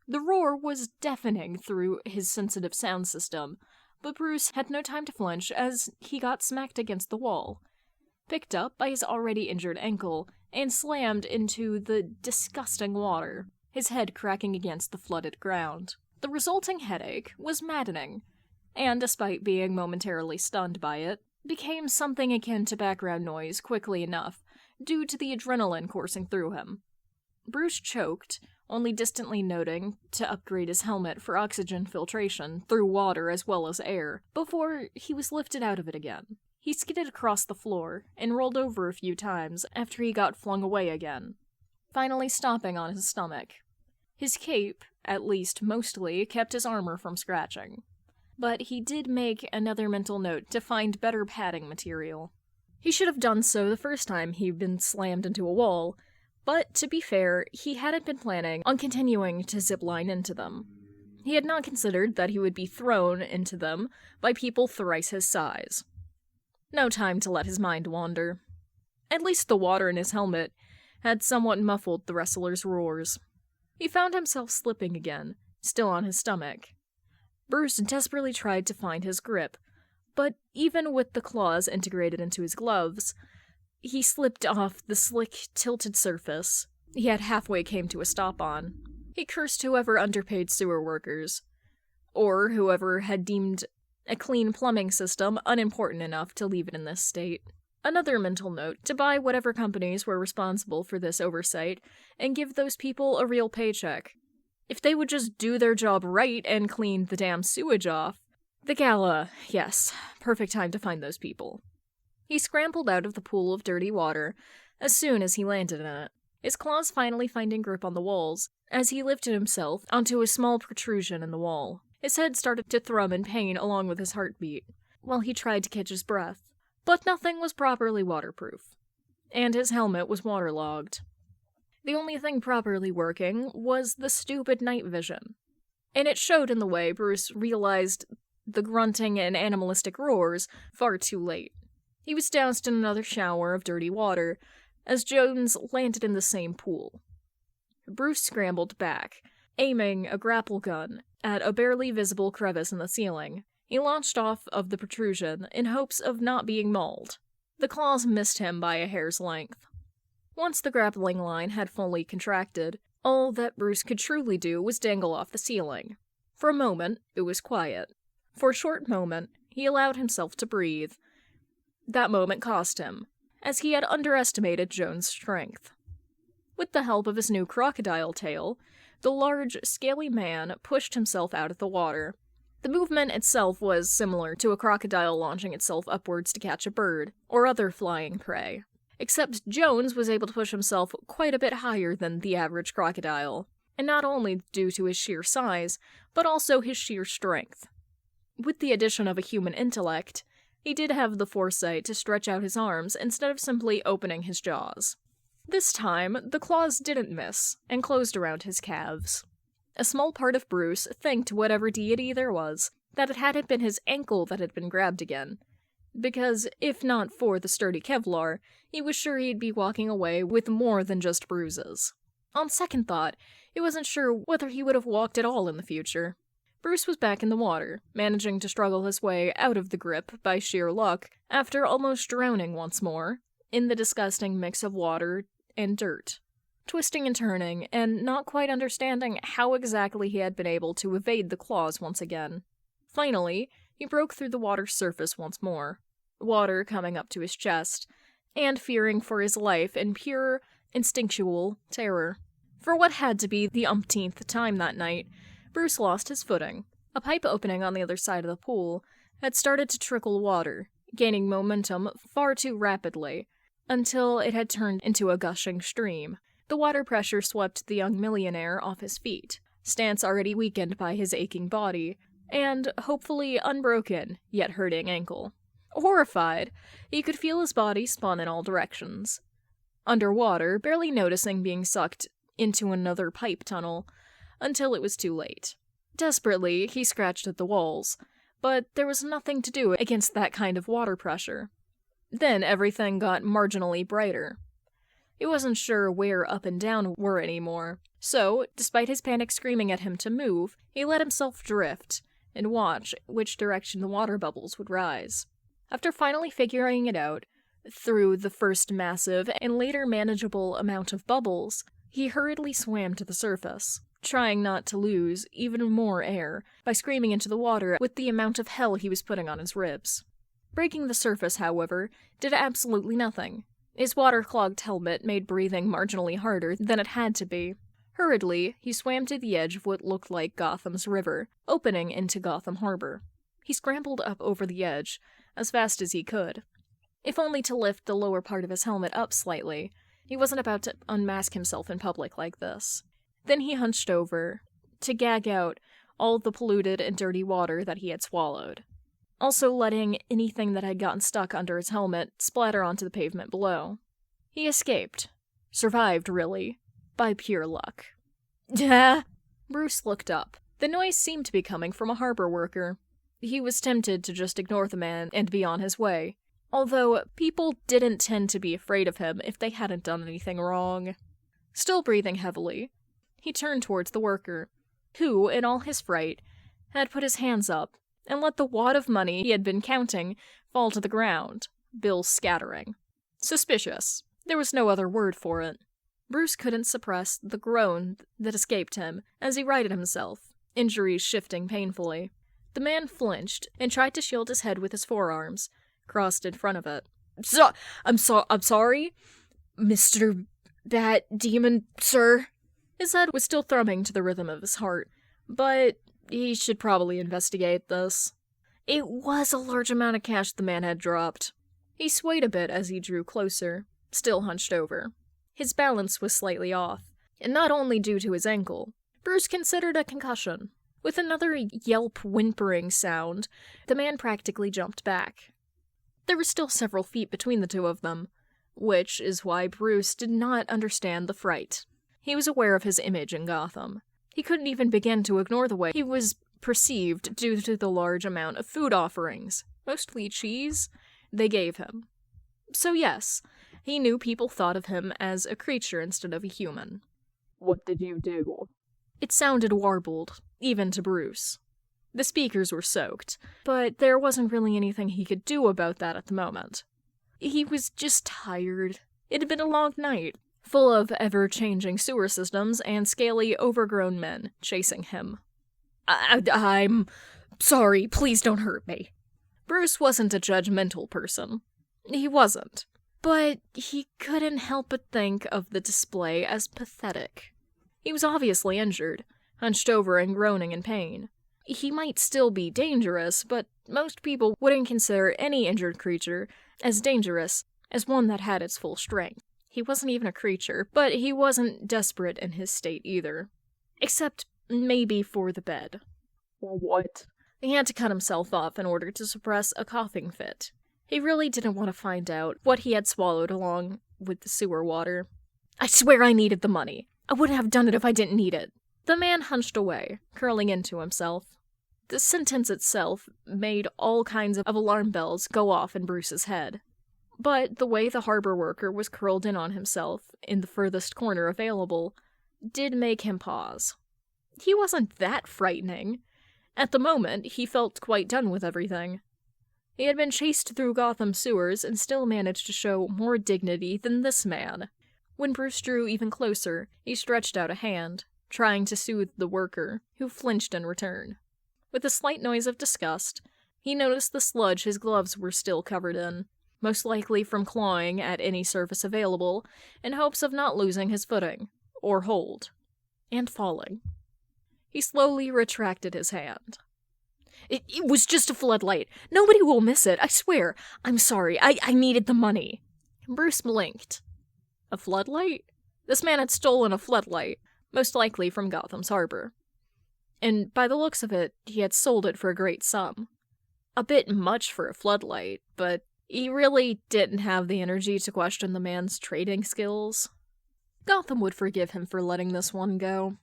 The roar was deafening through his sensitive sound system, but Bruce had no time to flinch as he got smacked against the wall, picked up by his already injured ankle, and slammed into the disgusting water, his head cracking against the flooded ground. The resulting headache was maddening, and despite being momentarily stunned by it, became something akin to background noise quickly enough, due to the adrenaline coursing through him. Bruce choked, only distantly noting to upgrade his helmet for oxygen filtration through water as well as air, before he was lifted out of it again. He skidded across the floor and rolled over a few times after he got flung away again, finally stopping on his stomach. His cape, at least mostly, kept his armor from scratching, but he did make another mental note to find better padding material. He should have done so the first time he'd been slammed into a wall, but, to be fair, he hadn't been planning on continuing to zipline into them. He had not considered that he would be thrown into them by people thrice his size. No time to let his mind wander. At least the water in his helmet had somewhat muffled the wrestler's roars. He found himself slipping again, still on his stomach. Bruce desperately tried to find his grip, but even with the claws integrated into his gloves, he slipped off the slick, tilted surface he had halfway came to a stop on. He cursed whoever underpaid sewer workers, or whoever had deemed a clean plumbing system unimportant enough to leave it in this state. Another mental note to buy whatever companies were responsible for this oversight and give those people a real paycheck. If they would just do their job right and clean the damn sewage off. The gala, yes, perfect time to find those people. He scrambled out of the pool of dirty water as soon as he landed in it, his claws finally finding grip on the walls as he lifted himself onto a small protrusion in the wall. His head started to thrum in pain along with his heartbeat, while he tried to catch his breath. But nothing was properly waterproof, and his helmet was waterlogged. The only thing properly working was the stupid night vision, and it showed in the way Bruce realized the grunting and animalistic roars far too late. He was doused in another shower of dirty water as Jones landed in the same pool. Bruce scrambled back, aiming a grapple gun at a barely visible crevice in the ceiling. He launched off of the protrusion in hopes of not being mauled. The claws missed him by a hair's length. Once the grappling line had fully contracted, all that Bruce could truly do was dangle off the ceiling. For a moment, it was quiet. For a short moment, he allowed himself to breathe, That moment cost him, as he had underestimated Joan's strength. With the help of his new crocodile tail, the large, scaly man pushed himself out of the water. The movement itself was similar to a crocodile launching itself upwards to catch a bird, or other flying prey. Except Jones was able to push himself quite a bit higher than the average crocodile, and not only due to his sheer size, but also his sheer strength. With the addition of a human intellect, he did have the foresight to stretch out his arms instead of simply opening his jaws. This time, the claws didn't miss, and closed around his calves. A small part of Bruce thanked whatever deity there was that it hadn't been his ankle that had been grabbed again, because if not for the sturdy Kevlar, he was sure he'd be walking away with more than just bruises. On second thought, he wasn't sure whether he would have walked at all in the future. Bruce was back in the water, managing to struggle his way out of the grip by sheer luck, after almost drowning once more, in the disgusting mix of water and dirt. Twisting and turning, and not quite understanding how exactly he had been able to evade the claws once again. Finally, he broke through the water's surface once more, water coming up to his chest, and fearing for his life in pure, instinctual terror. For what had to be the umpteenth time that night, Bruce lost his footing. A pipe opening on the other side of the pool had started to trickle water, gaining momentum far too rapidly, until it had turned into a gushing stream. The water pressure swept the young millionaire off his feet, stance already weakened by his aching body, and hopefully unbroken, yet hurting ankle. Horrified, he could feel his body spun in all directions. Underwater, barely noticing being sucked into another pipe tunnel, until it was too late. Desperately, he scratched at the walls, but there was nothing to do against that kind of water pressure. Then everything got marginally brighter. He wasn't sure where up and down were anymore, so, despite his panic screaming at him to move, he let himself drift and watch which direction the water bubbles would rise. After finally figuring it out, through the first massive and later manageable amount of bubbles, he hurriedly swam to the surface, trying not to lose even more air by screaming into the water with the amount of hell he was putting on his ribs. Breaking the surface, however, did absolutely nothing. His water-clogged helmet made breathing marginally harder than it had to be. Hurriedly, he swam to the edge of what looked like Gotham's river, opening into Gotham Harbor. He scrambled up over the edge as fast as he could, if only to lift the lower part of his helmet up slightly. He wasn't about to unmask himself in public like this. Then he hunched over, to gag out all the polluted and dirty water that he had swallowed, also letting anything that had gotten stuck under his helmet splatter onto the pavement below. He escaped. Survived, really, by pure luck. Bruce looked up. The noise seemed to be coming from a harbor worker. He was tempted to just ignore the man and be on his way, although people didn't tend to be afraid of him if they hadn't done anything wrong. Still breathing heavily, he turned towards the worker, who, in all his fright, had put his hands up and let the wad of money he had been counting fall to the ground, bills scattering. Suspicious. There was no other word for it. Bruce couldn't suppress the groan that escaped him as he righted himself, injuries shifting painfully. The man flinched and tried to shield his head with his forearms, crossed in front of it. I'm sorry, Mr. Bat Demon, sir. His head was still thrumming to the rhythm of his heart, but he should probably investigate this. It was a large amount of cash the man had dropped. He swayed a bit as he drew closer, still hunched over. His balance was slightly off, and not only due to his ankle. Bruce considered a concussion. With another yelp whimpering sound, the man practically jumped back. There were still several feet between the two of them, which is why Bruce did not understand the fright. He was aware of his image in Gotham. He couldn't even begin to ignore the way he was perceived due to the large amount of food offerings, mostly cheese, they gave him. So yes, he knew people thought of him as a creature instead of a human. What did you do? It sounded warbled, even to Bruce. The speakers were soaked, but there wasn't really anything he could do about that at the moment. He was just tired. It had been a long night, full of ever-changing sewer systems and scaly, overgrown men chasing him. I'm sorry, please don't hurt me. Bruce wasn't a judgmental person. He wasn't. But he couldn't help but think of the display as pathetic. He was obviously injured, hunched over and groaning in pain. He might still be dangerous, but most people wouldn't consider any injured creature as dangerous as one that had its full strength. He wasn't even a creature, but he wasn't desperate in his state either. Except maybe for the bed. What? He had to cut himself off in order to suppress a coughing fit. He really didn't want to find out what he had swallowed along with the sewer water. I swear I needed the money. I wouldn't have done it if I didn't need it. The man hunched away, curling into himself. The sentence itself made all kinds of alarm bells go off in Bruce's head. But the way the harbor worker was curled in on himself, in the furthest corner available, did make him pause. He wasn't that frightening. At the moment, he felt quite done with everything. He had been chased through Gotham sewers and still managed to show more dignity than this man. When Bruce drew even closer, he stretched out a hand, trying to soothe the worker, who flinched in return. With a slight noise of disgust, he noticed the sludge his gloves were still covered in, most likely from clawing at any surface available, in hopes of not losing his footing, or hold, and falling. He slowly retracted his hand. It was just a floodlight. Nobody will miss it, I swear. I'm sorry, I needed the money. Bruce blinked. A floodlight? This man had stolen a floodlight, most likely from Gotham's harbor. And by the looks of it, he had sold it for a great sum. A bit much for a floodlight, but he really didn't have the energy to question the man's trading skills. Gotham would forgive him for letting this one go.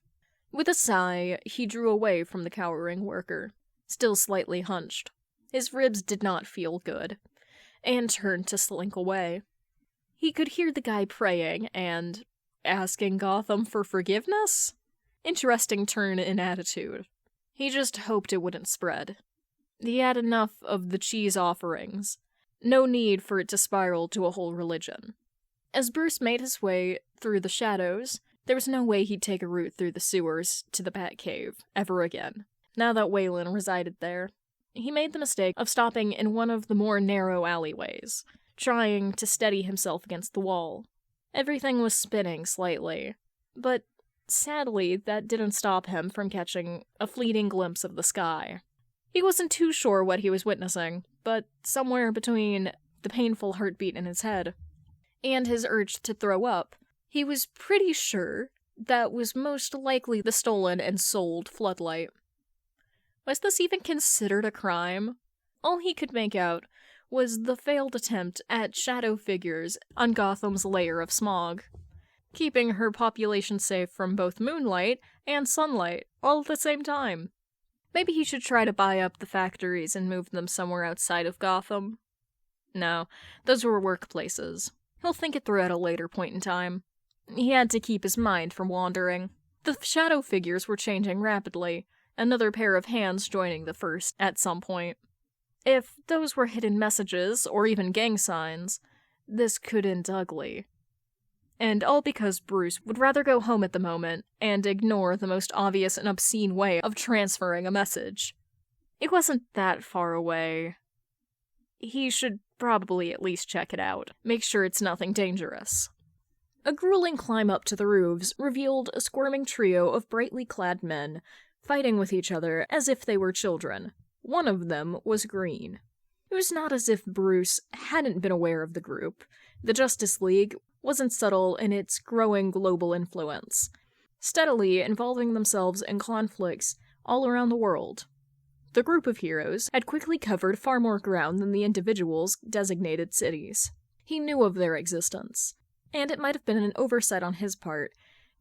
With a sigh, he drew away from the cowering worker, still slightly hunched. His ribs did not feel good, and turned to slink away. He could hear the guy praying and asking Gotham for forgiveness? Interesting turn in attitude. He just hoped it wouldn't spread. He had enough of the cheese offerings. No need for it to spiral to a whole religion. As Bruce made his way through the shadows, there was no way he'd take a route through the sewers to the Batcave ever again, now that Waylon resided there. He made the mistake of stopping in one of the more narrow alleyways, trying to steady himself against the wall. Everything was spinning slightly, but sadly, that didn't stop him from catching a fleeting glimpse of the sky. He wasn't too sure what he was witnessing, but somewhere between the painful heartbeat in his head and his urge to throw up, he was pretty sure that was most likely the stolen and sold floodlight. Was this even considered a crime? All he could make out was the failed attempt at shadow figures on Gotham's layer of smog, keeping her population safe from both moonlight and sunlight all at the same time. Maybe he should try to buy up the factories and move them somewhere outside of Gotham. No, those were workplaces. He'll think it through at a later point in time. He had to keep his mind from wandering. The shadow figures were changing rapidly, another pair of hands joining the first at some point. If those were hidden messages, or even gang signs, this could end ugly. And all because Bruce would rather go home at the moment and ignore the most obvious and obscene way of transferring a message. It wasn't that far away. He should probably at least check it out, make sure it's nothing dangerous. A grueling climb up to the roofs revealed a squirming trio of brightly clad men, fighting with each other as if they were children. One of them was green. It was not as if Bruce hadn't been aware of the group. The Justice League wasn't subtle in its growing global influence, steadily involving themselves in conflicts all around the world. The group of heroes had quickly covered far more ground than the individuals' designated cities. He knew of their existence, and it might have been an oversight on his part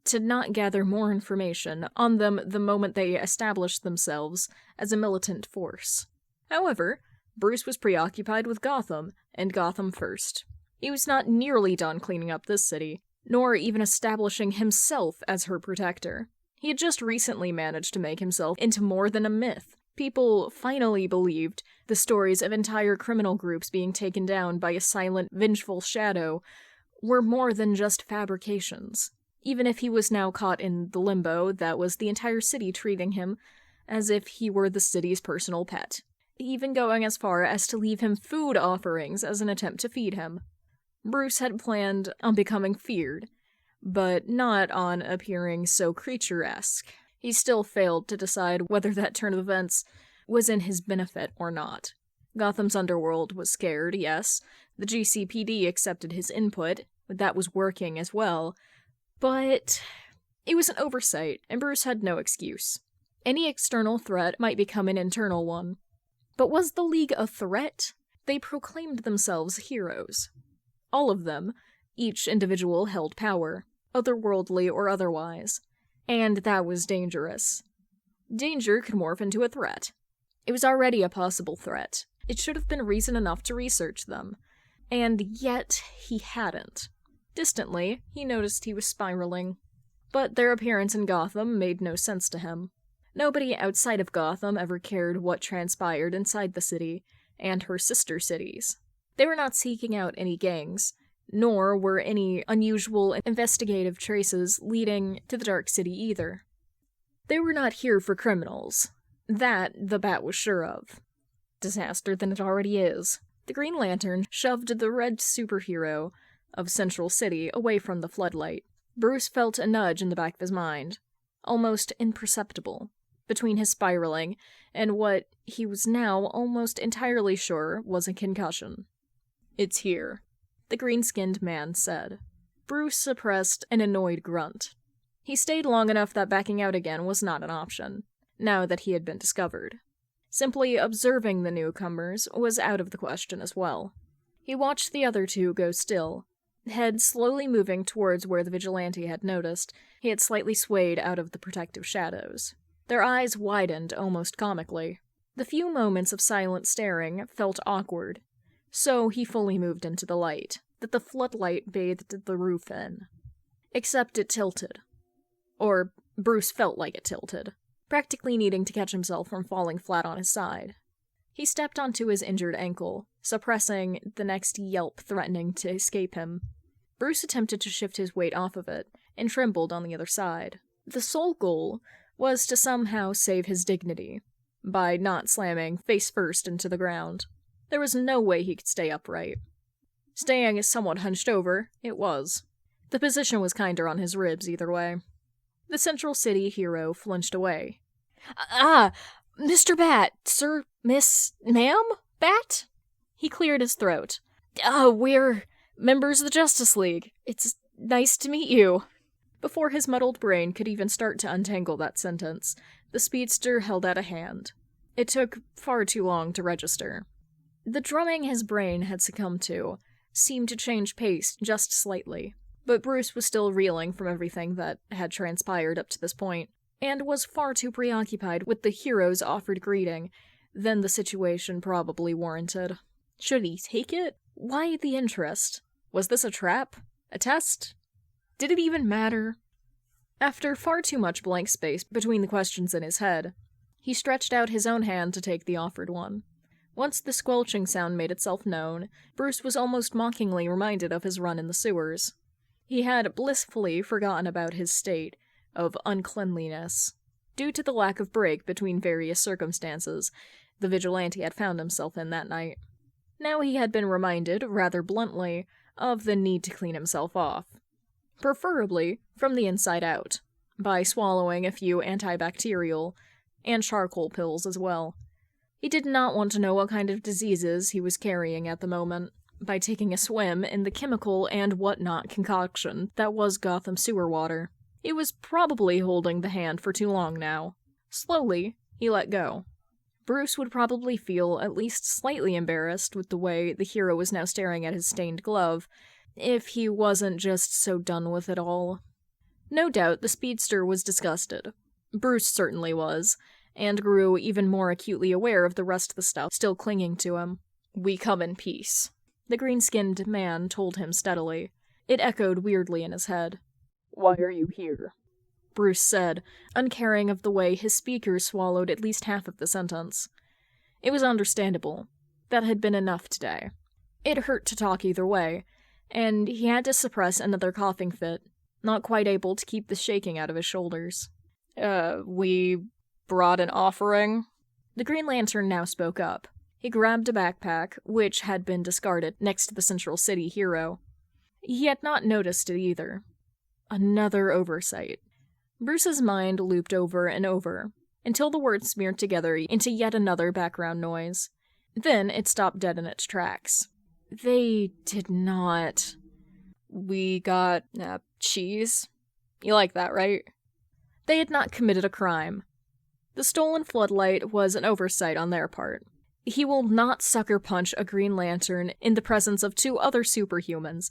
to not gather more information on them the moment they established themselves as a militant force. However, Bruce was preoccupied with Gotham, and Gotham first. He was not nearly done cleaning up this city, nor even establishing himself as her protector. He had just recently managed to make himself into more than a myth. People finally believed the stories of entire criminal groups being taken down by a silent, vengeful shadow were more than just fabrications. Even if he was now caught in the limbo that was the entire city treating him as if he were the city's personal pet. even going as far as to leave him food offerings as an attempt to feed him. Bruce had planned on becoming feared, but not on appearing so creature-esque. He still failed to decide whether that turn of events was in his benefit or not. Gotham's underworld was scared, yes. The GCPD accepted his input, that was working as well. But it was an oversight, and Bruce had no excuse. Any external threat might become an internal one. But was the League a threat? They proclaimed themselves heroes. All of them, each individual held power, otherworldly or otherwise. And that was dangerous. Danger could morph into a threat. It was already a possible threat. It should have been reason enough to research them. And yet, he hadn't. Distantly, he noticed he was spiraling. But their appearance in Gotham made no sense to him. Nobody outside of Gotham ever cared what transpired inside the city, and her sister cities. They were not seeking out any gangs, nor were any unusual investigative traces leading to the Dark City either. They were not here for criminals. That the Bat was sure of. Disaster than it already is. The Green Lantern shoved the red superhero of Central City away from the floodlight. Bruce felt a nudge in the back of his mind, almost imperceptible, between his spiraling and what he was now almost entirely sure was a concussion. "It's here," the green-skinned man said. Bruce suppressed an annoyed grunt. He stayed long enough that backing out again was not an option, now that he had been discovered. Simply observing the newcomers was out of the question as well. He watched the other two go still, head slowly moving towards where the vigilante had noticed he had slightly swayed out of the protective shadows. Their eyes widened almost comically. The few moments of silent staring felt awkward, so he fully moved into the light that the floodlight bathed the roof in. Except it tilted. Or Bruce felt like it tilted, practically needing to catch himself from falling flat on his side. He stepped onto his injured ankle, suppressing the next yelp threatening to escape him. Bruce attempted to shift his weight off of it, and trembled on the other side. The sole goal was to somehow save his dignity, by not slamming face first into the ground. There was no way he could stay upright. Staying somewhat hunched over, it was. The position was kinder on his ribs either way. The Central City hero flinched away. Mr. Bat, sir, miss, ma'am, Bat? He cleared his throat. We're members of the Justice League. It's nice to meet you. Before his muddled brain could even start to untangle that sentence, the speedster held out a hand. It took far too long to register. The drumming his brain had succumbed to seemed to change pace just slightly, but Bruce was still reeling from everything that had transpired up to this point, and was far too preoccupied with the hero's offered greeting than the situation probably warranted. Should he take it? Why the interest? Was this a trap? A test? Did it even matter? After far too much blank space between the questions in his head, he stretched out his own hand to take the offered one. Once the squelching sound made itself known, Bruce was almost mockingly reminded of his run in the sewers. He had blissfully forgotten about his state of uncleanliness, due to the lack of break between various circumstances the vigilante had found himself in that night. Now he had been reminded, rather bluntly, of the need to clean himself off. Preferably from the inside out, by swallowing a few antibacterial and charcoal pills as well. He did not want to know what kind of diseases he was carrying at the moment by taking a swim in the chemical and whatnot concoction that was Gotham sewer water. He was probably holding the hand for too long now. Slowly, he let go. Bruce would probably feel at least slightly embarrassed with the way the hero was now staring at his stained glove, if he wasn't just so done with it all. No doubt the speedster was disgusted. Bruce certainly was, and grew even more acutely aware of the rest of the stuff still clinging to him. "We come in peace," the green-skinned man told him steadily. It echoed weirdly in his head. "Why are you here?" Bruce said, uncaring of the way his speaker swallowed at least half of the sentence. It was understandable. That had been enough today. It hurt to talk either way, and he had to suppress another coughing fit, not quite able to keep the shaking out of his shoulders. We brought an offering," The Green Lantern now spoke up. He grabbed a backpack, which had been discarded next to the Central City hero. He had not noticed it either. Another oversight. Bruce's mind looped over and over, until the words smeared together into yet another background noise. Then it stopped dead in its tracks. They did not... We got, cheese. You like that, right? They had not committed a crime. The stolen floodlight was an oversight on their part. He will not sucker punch a Green Lantern in the presence of two other superhumans.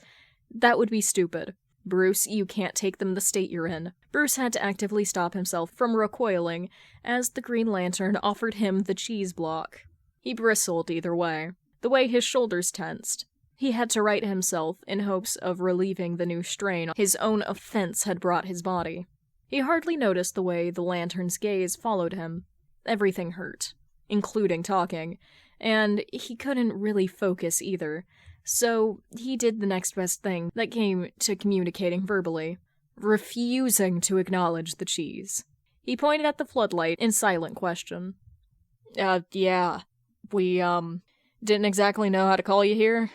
That would be stupid. Bruce, you can't take them the state you're in. Bruce had to actively stop himself from recoiling as the Green Lantern offered him the cheese block. He bristled either way, the way his shoulders tensed. He had to right himself in hopes of relieving the new strain his own offense had brought his body. He hardly noticed the way the lantern's gaze followed him. Everything hurt, including talking, and he couldn't really focus either. So he did the next best thing that came to communicating verbally, refusing to acknowledge the cheese. He pointed at the floodlight in silent question. Yeah, we, didn't exactly know how to call you here.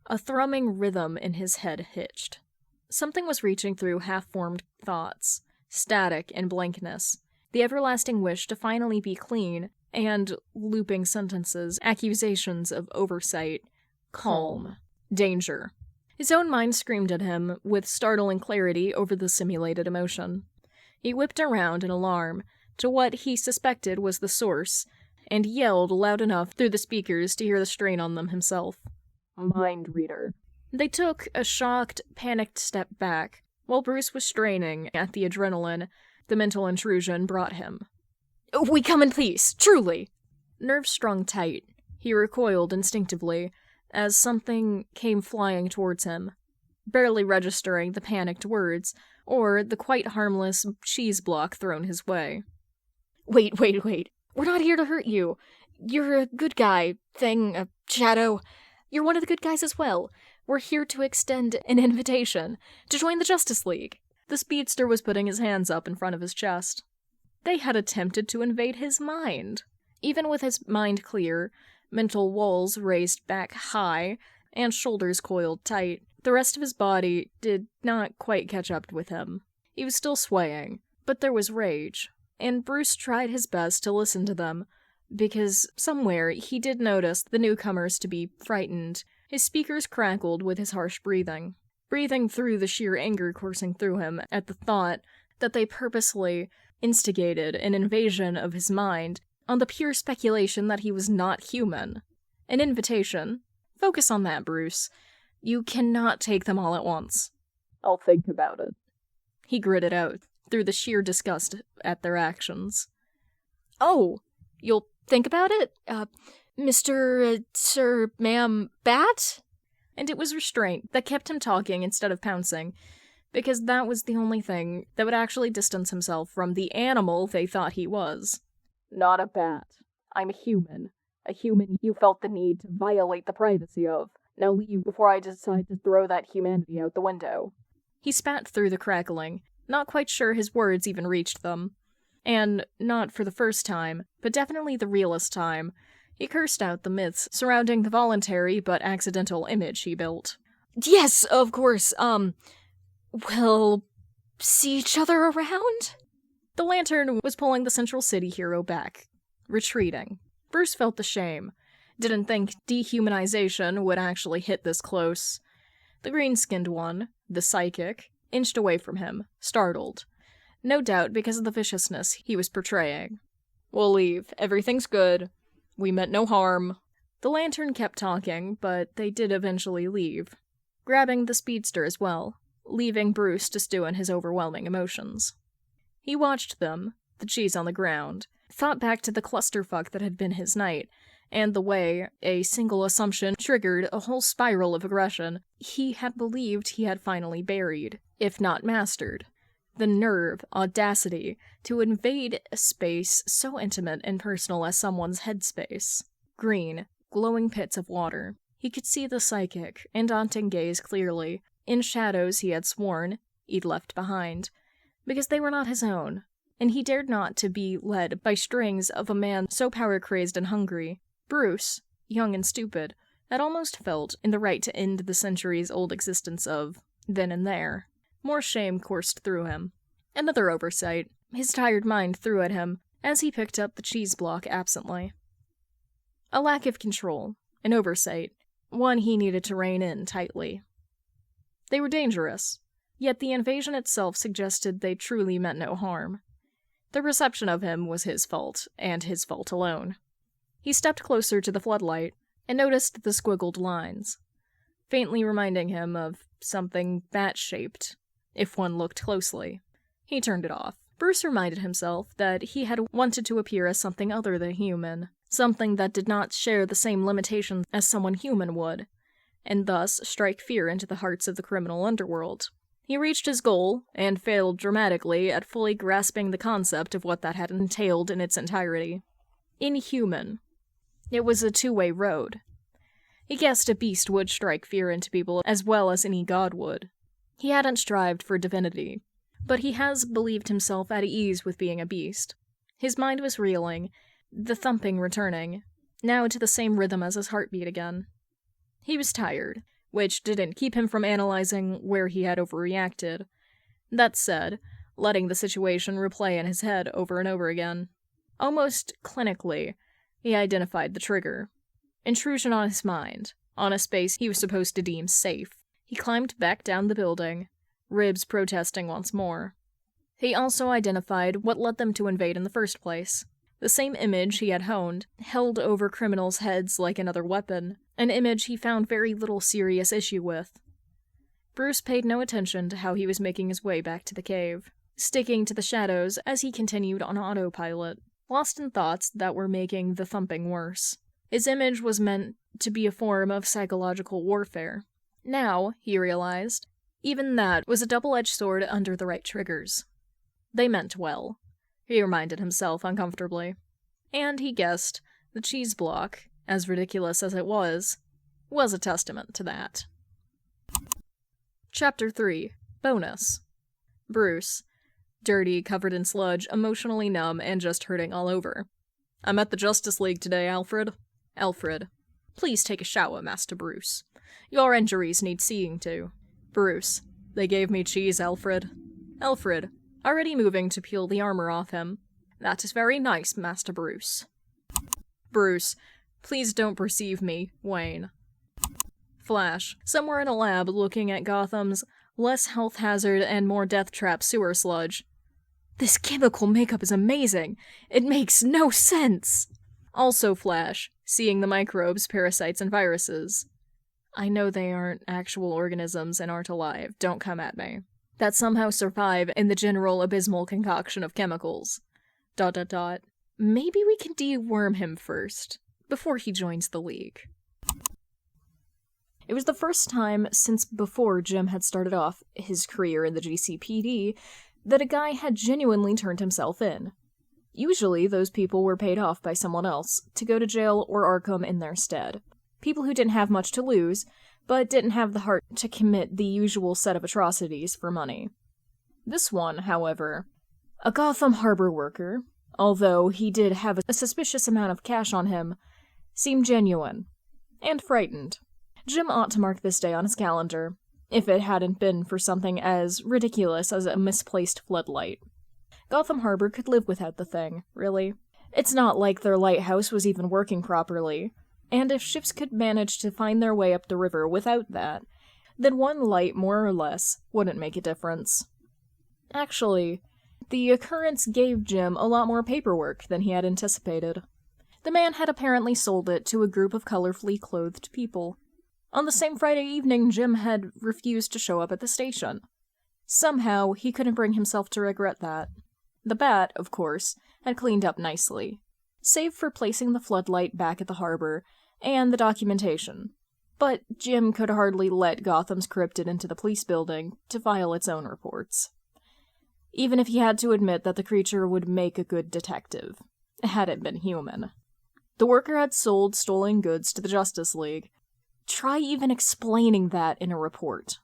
A thrumming rhythm in his head hitched. Something was reaching through half-formed thoughts, static and blankness, the everlasting wish to finally be clean, and looping sentences, accusations of oversight. Calm. Danger. His own mind screamed at him with startling clarity over the simulated emotion. He whipped around in alarm to what he suspected was the source, and yelled loud enough through the speakers to hear the strain on them himself. Mind reader. They took a shocked, panicked step back, while Bruce was straining at the adrenaline the mental intrusion brought him. We come in peace, truly! Nerves strung tight, he recoiled instinctively as something came flying towards him, barely registering the panicked words or the quite harmless cheese block thrown his way. Wait. We're not here to hurt you. You're a good guy, Shadow. You're one of the good guys as well. We're here to extend an invitation to join the Justice League. The speedster was putting his hands up in front of his chest. They had attempted to invade his mind. Even with his mind clear, mental walls raised back high, and shoulders coiled tight, the rest of his body did not quite catch up with him. He was still swaying, but there was rage, and Bruce tried his best to listen to them, because somewhere he did notice the newcomers to be frightened. His speakers crackled with his harsh breathing through the sheer anger coursing through him at the thought that they purposely instigated an invasion of his mind on the pure speculation that he was not human. An invitation. Focus on that, Bruce. You cannot take them all at once. I'll think about it. He gritted out through the sheer disgust at their actions. Oh, you'll think about it? Sir, ma'am, Bat? And it was restraint that kept him talking instead of pouncing, because that was the only thing that would actually distance himself from the animal they thought he was. Not a bat. I'm a human. A human you felt the need to violate the privacy of. Now leave before I decide to throw that humanity out the window. He spat through the crackling, not quite sure his words even reached them. And not for the first time, but definitely the realest time, he cursed out the myths surrounding the voluntary but accidental image he built. Yes, of course, we'll see each other around? The Lantern was pulling the Central City hero back, retreating. Bruce felt the shame. Didn't think dehumanization would actually hit this close. The green-skinned one, the psychic, inched away from him, startled. No doubt because of the viciousness he was portraying. We'll leave. Everything's good. We meant no harm. The Lantern kept talking, but they did eventually leave, grabbing the speedster as well, leaving Bruce to stew in his overwhelming emotions. He watched them, the cheese on the ground, thought back to the clusterfuck that had been his night, and the way a single assumption triggered a whole spiral of aggression he had believed he had finally buried, if not mastered. The nerve, audacity, to invade a space so intimate and personal as someone's headspace. Green, glowing pits of water. He could see the psychic and daunting gaze clearly, in shadows he had sworn he'd left behind, because they were not his own. and he dared not to be led by strings of a man so power-crazed and hungry. Bruce, young and stupid, had almost felt in the right to end the centuries-old existence of then and there. More shame coursed through him. Another oversight his tired mind threw at him as he picked up the cheese block absently. A lack of control, an oversight, one he needed to rein in tightly. They were dangerous, yet the invasion itself suggested they truly meant no harm. The reception of him was his fault, and his fault alone. He stepped closer to the floodlight and noticed the squiggled lines, faintly reminding him of something bat-shaped, if one looked closely. He turned it off. Bruce reminded himself that he had wanted to appear as something other than human, something that did not share the same limitations as someone human would, and thus strike fear into the hearts of the criminal underworld. He reached his goal, and failed dramatically at fully grasping the concept of what that had entailed in its entirety. Inhuman. It was a two-way road. He guessed a beast would strike fear into people as well as any god would. He hadn't strived for divinity, but he has believed himself at ease with being a beast. His mind was reeling, the thumping returning, now to the same rhythm as his heartbeat again. He was tired, which didn't keep him from analyzing where he had overreacted. That said, letting the situation replay in his head over and over again. Almost clinically, he identified the trigger. Intrusion on his mind, on a space he was supposed to deem safe. He climbed back down the building, ribs protesting once more. He also identified what led them to invade in the first place. The same image he had honed, held over criminals' heads like another weapon, an image he found very little serious issue with. Bruce paid no attention to how he was making his way back to the cave, sticking to the shadows as he continued on autopilot, lost in thoughts that were making the thumping worse. His image was meant to be a form of psychological warfare. Now, he realized, even that was a double-edged sword under the right triggers. They meant well, he reminded himself uncomfortably. And he guessed the cheese block, as ridiculous as it was a testament to that. Chapter 3. Bonus. Bruce. Dirty, covered in sludge, emotionally numb, and just hurting all over. I'm at the Justice League today, Alfred. Alfred. Please take a shower, Master Bruce. Your injuries need seeing to. Bruce. They gave me cheese, Alfred. Alfred. Already moving to peel the armor off him. That is very nice, Master Bruce. Bruce. Please don't perceive me, Wayne. Flash. Somewhere in a lab looking at Gotham's less health hazard and more death trap sewer sludge. This chemical makeup is amazing. It makes no sense. Also Flash, seeing the microbes, parasites, and viruses. I know they aren't actual organisms and aren't alive, don't come at me. That somehow survive in the general abysmal concoction of chemicals. ... Maybe we can deworm him first, before he joins the League. It was the first time since before Jim had started off his career in the GCPD that a guy had genuinely turned himself in. Usually, those people were paid off by someone else to go to jail or Arkham in their stead. People who didn't have much to lose, but didn't have the heart to commit the usual set of atrocities for money. This one, however, a Gotham harbor worker, although he did have a suspicious amount of cash on him, seemed genuine, and frightened. Jim ought to mark this day on his calendar, if it hadn't been for something as ridiculous as a misplaced floodlight. Gotham Harbor could live without the thing, really. It's not like their lighthouse was even working properly, and if ships could manage to find their way up the river without that, then one light, more or less, wouldn't make a difference. Actually, the occurrence gave Jim a lot more paperwork than he had anticipated. The man had apparently sold it to a group of colorfully clothed people. On the same Friday evening, Jim had refused to show up at the station. Somehow, he couldn't bring himself to regret that. The Bat, of course, had cleaned up nicely, save for placing the floodlight back at the harbor and the documentation. But Jim could hardly let Gotham's cryptid into the police building to file its own reports. Even if he had to admit that the creature would make a good detective, had it been human. The worker had sold stolen goods to the Justice League. Try even explaining that in a report.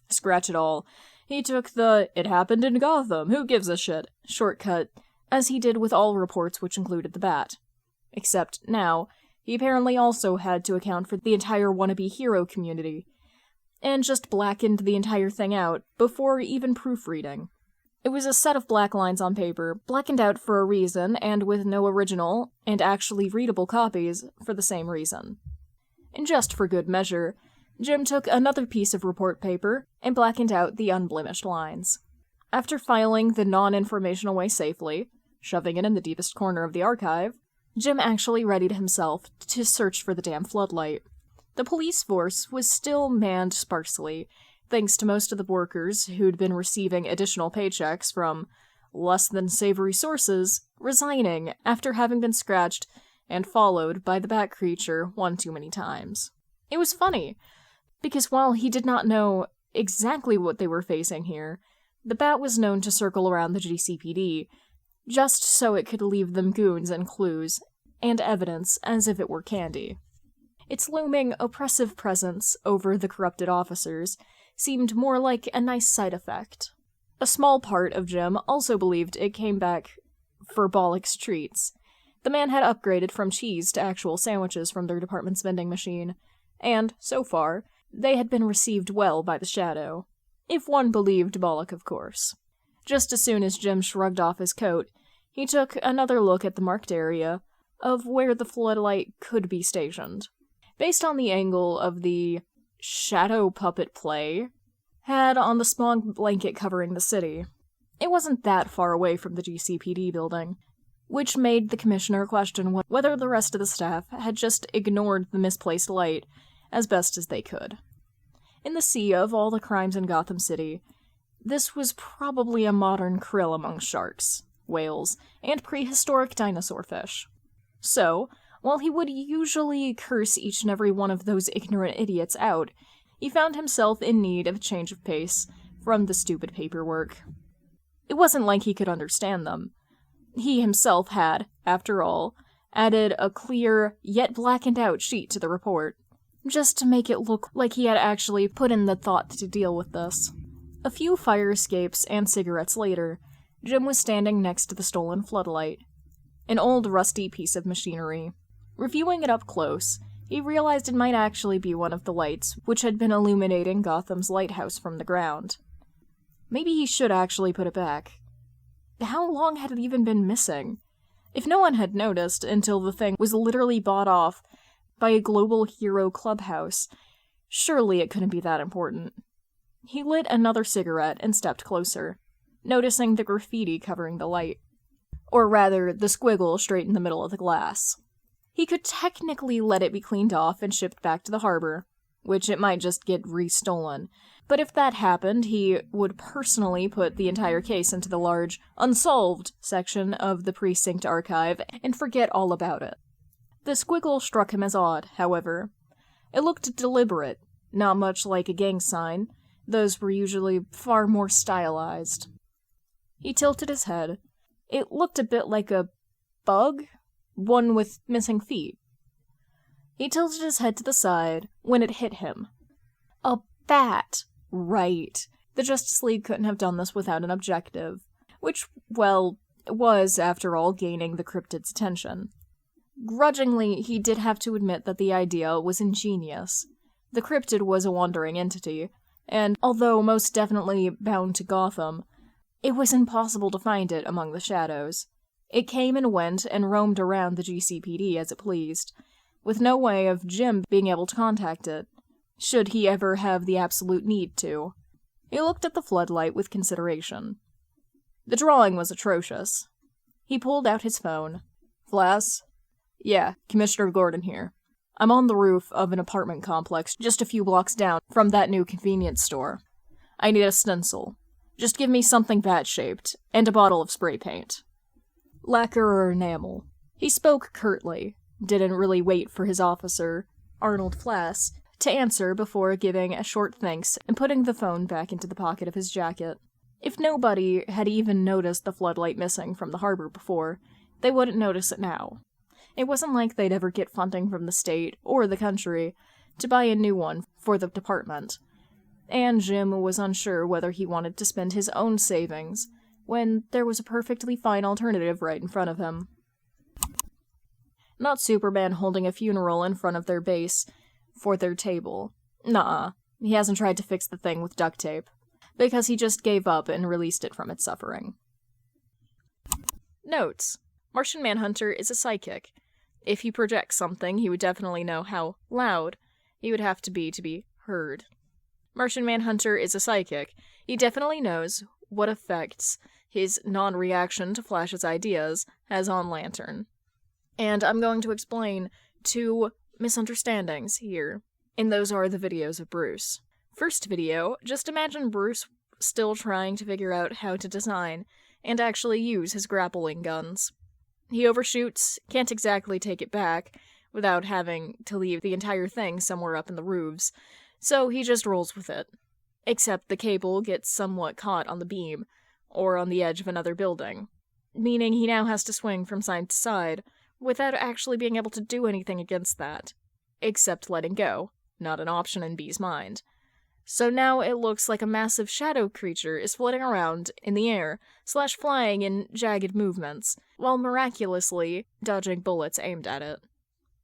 Scratch it all. He took the "it happened in Gotham, who gives a shit" shortcut, as he did with all reports which included the Bat. Except now, he apparently also had to account for the entire wannabe hero community, and just blackened the entire thing out before even proofreading. It was a set of black lines on paper, blackened out for a reason, and with no original and actually readable copies for the same reason. And just for good measure, Jim took another piece of report paper and blackened out the unblemished lines. After filing the non-information away safely, shoving it in the deepest corner of the archive, Jim actually readied himself to search for the damn floodlight. The police force was still manned sparsely, thanks to most of the workers who'd been receiving additional paychecks from less than savory sources resigning after having been scratched and followed by the Bat creature one too many times. It was funny, because while he did not know exactly what they were facing here, the Bat was known to circle around the GCPD, just so it could leave them goons and clues, and evidence as if it were candy. Its looming, oppressive presence over the corrupted officers seemed more like a nice side effect. A small part of Jim also believed it came back for Bollock's treats. The man had upgraded from cheese to actual sandwiches from their department's vending machine, and, so far, they had been received well by the Shadow. If one believed Bollock, of course. Just as soon as Jim shrugged off his coat, he took another look at the marked area of where the floodlight could be stationed. Based on the angle of the shadow puppet play had on the smog blanket covering the city, it wasn't that far away from the GCPD building, which made the commissioner question whether the rest of the staff had just ignored the misplaced light as best as they could. In the sea of all the crimes in Gotham City, this was probably a modern krill among sharks, whales, and prehistoric dinosaur fish. So, while he would usually curse each and every one of those ignorant idiots out, he found himself in need of a change of pace from the stupid paperwork. It wasn't like he could understand them. He himself had, after all, added a clear, yet blackened out sheet to the report, just to make it look like he had actually put in the thought to deal with this. A few fire escapes and cigarettes later, Jim was standing next to the stolen floodlight, an old rusty piece of machinery. Reviewing it up close, he realized it might actually be one of the lights which had been illuminating Gotham's lighthouse from the ground. Maybe he should actually put it back. How long had it even been missing? If no one had noticed until the thing was literally bought off by a global hero clubhouse, surely it couldn't be that important. He lit another cigarette and stepped closer, noticing the graffiti covering the light. Or rather, the squiggle straight in the middle of the glass. He could technically let it be cleaned off and shipped back to the harbor, which it might just get restolen. But if that happened, he would personally put the entire case into the large, unsolved section of the precinct archive and forget all about it. The squiggle struck him as odd, however. It looked deliberate, not much like a gang sign. Those were usually far more stylized. He tilted his head. It looked a bit like a bug, one with missing feet. He tilted his head to the side when it hit him. A bat! Right. The Justice League couldn't have done this without an objective, which, well, was, after all, gaining the cryptid's attention. Grudgingly, he did have to admit that the idea was ingenious. The cryptid was a wandering entity, and although most definitely bound to Gotham, it was impossible to find it among the shadows. It came and went and roamed around the GCPD as it pleased, with no way of Jim being able to contact it, should he ever have the absolute need to. He looked at the floodlight with consideration. The drawing was atrocious. He pulled out his phone. "Flass? Yeah, Commissioner Gordon here. I'm on the roof of an apartment complex just a few blocks down from that new convenience store. I need a stencil. Just give me something bat-shaped, and a bottle of spray paint. Lacquer or enamel." He spoke curtly, didn't really wait for his officer, Arnold Flass, to answer before giving a short thanks and putting the phone back into the pocket of his jacket. If nobody had even noticed the floodlight missing from the harbor before, they wouldn't notice it now. It wasn't like they'd ever get funding from the state or the country to buy a new one for the department. and Jim was unsure whether he wanted to spend his own savings, when there was a perfectly fine alternative right in front of him. Not Superman holding a funeral in front of their base for their table. Nuh-uh. He hasn't tried to fix the thing with duct tape, because he just gave up and released it from its suffering. Notes: Martian Manhunter is a psychic. If he projects something, he would definitely know how loud he would have to be heard. Martian Manhunter is a psychic. He definitely knows what effects his non-reaction to Flash's ideas has on Lantern. And I'm going to explain 2 misunderstandings here, and those are the videos of Bruce. First video, just imagine Bruce still trying to figure out how to design and actually use his grappling guns. He overshoots, can't exactly take it back, without having to leave the entire thing somewhere up in the roofs, so he just rolls with it. Except the cable gets somewhat caught on the beam, or on the edge of another building, meaning he now has to swing from side to side, without actually being able to do anything against that, except letting go, not an option in B's mind. So now it looks like a massive shadow creature is floating around in the air, / flying in jagged movements, while miraculously dodging bullets aimed at it.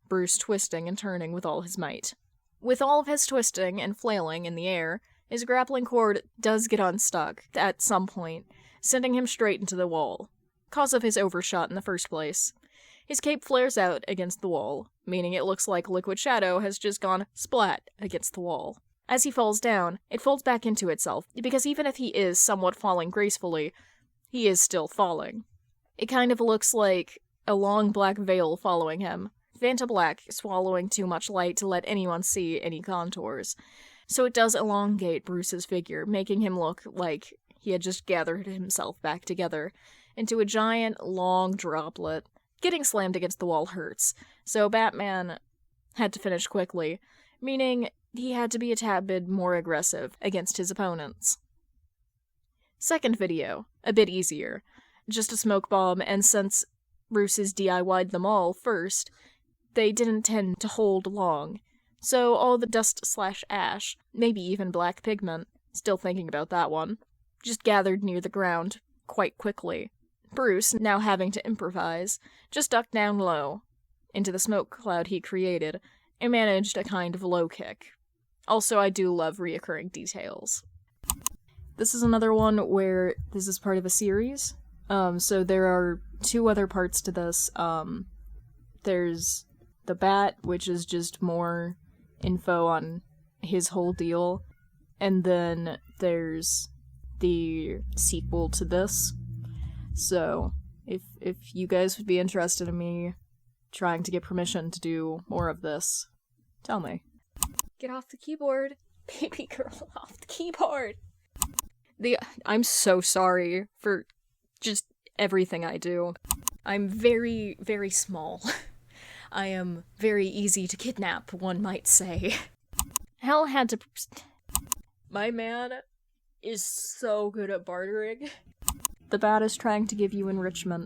Bruce twisting and turning with all his might. With all of his twisting and flailing in the air, his grappling cord does get unstuck at some point, sending him straight into the wall, cause of his overshot in the first place. His cape flares out against the wall, meaning it looks like liquid shadow has just gone splat against the wall. As he falls down, it folds back into itself, because even if he is somewhat falling gracefully, he is still falling. It kind of looks like a long black veil following him, Vanta Black swallowing too much light to let anyone see any contours. So it does elongate Bruce's figure, making him look like he had just gathered himself back together into a giant, long droplet. Getting slammed against the wall hurts, so Batman had to finish quickly, meaning he had to be a tad bit more aggressive against his opponents. Second video, a bit easier. Just a smoke bomb, and since Bruce's DIY'd them all first, they didn't tend to hold long. So all the dust/ash, maybe even black pigment, still thinking about that one, just gathered near the ground quite quickly. Bruce, now having to improvise, just ducked down low into the smoke cloud he created and managed a kind of low kick. Also, I do love reoccurring details. This is another one where this is part of a series. So there are 2 other parts to this. There's the Bat, which is just more info on his whole deal. And then there's the sequel to this. So, if you guys would be interested in me trying to get permission to do more of this, tell me. Get off the keyboard. Baby girl, off the keyboard. I'm so sorry for just everything I do. I'm very, very small. I am very easy to kidnap, one might say. Hell had to... My man is so good at bartering. The Bat is trying to give you enrichment.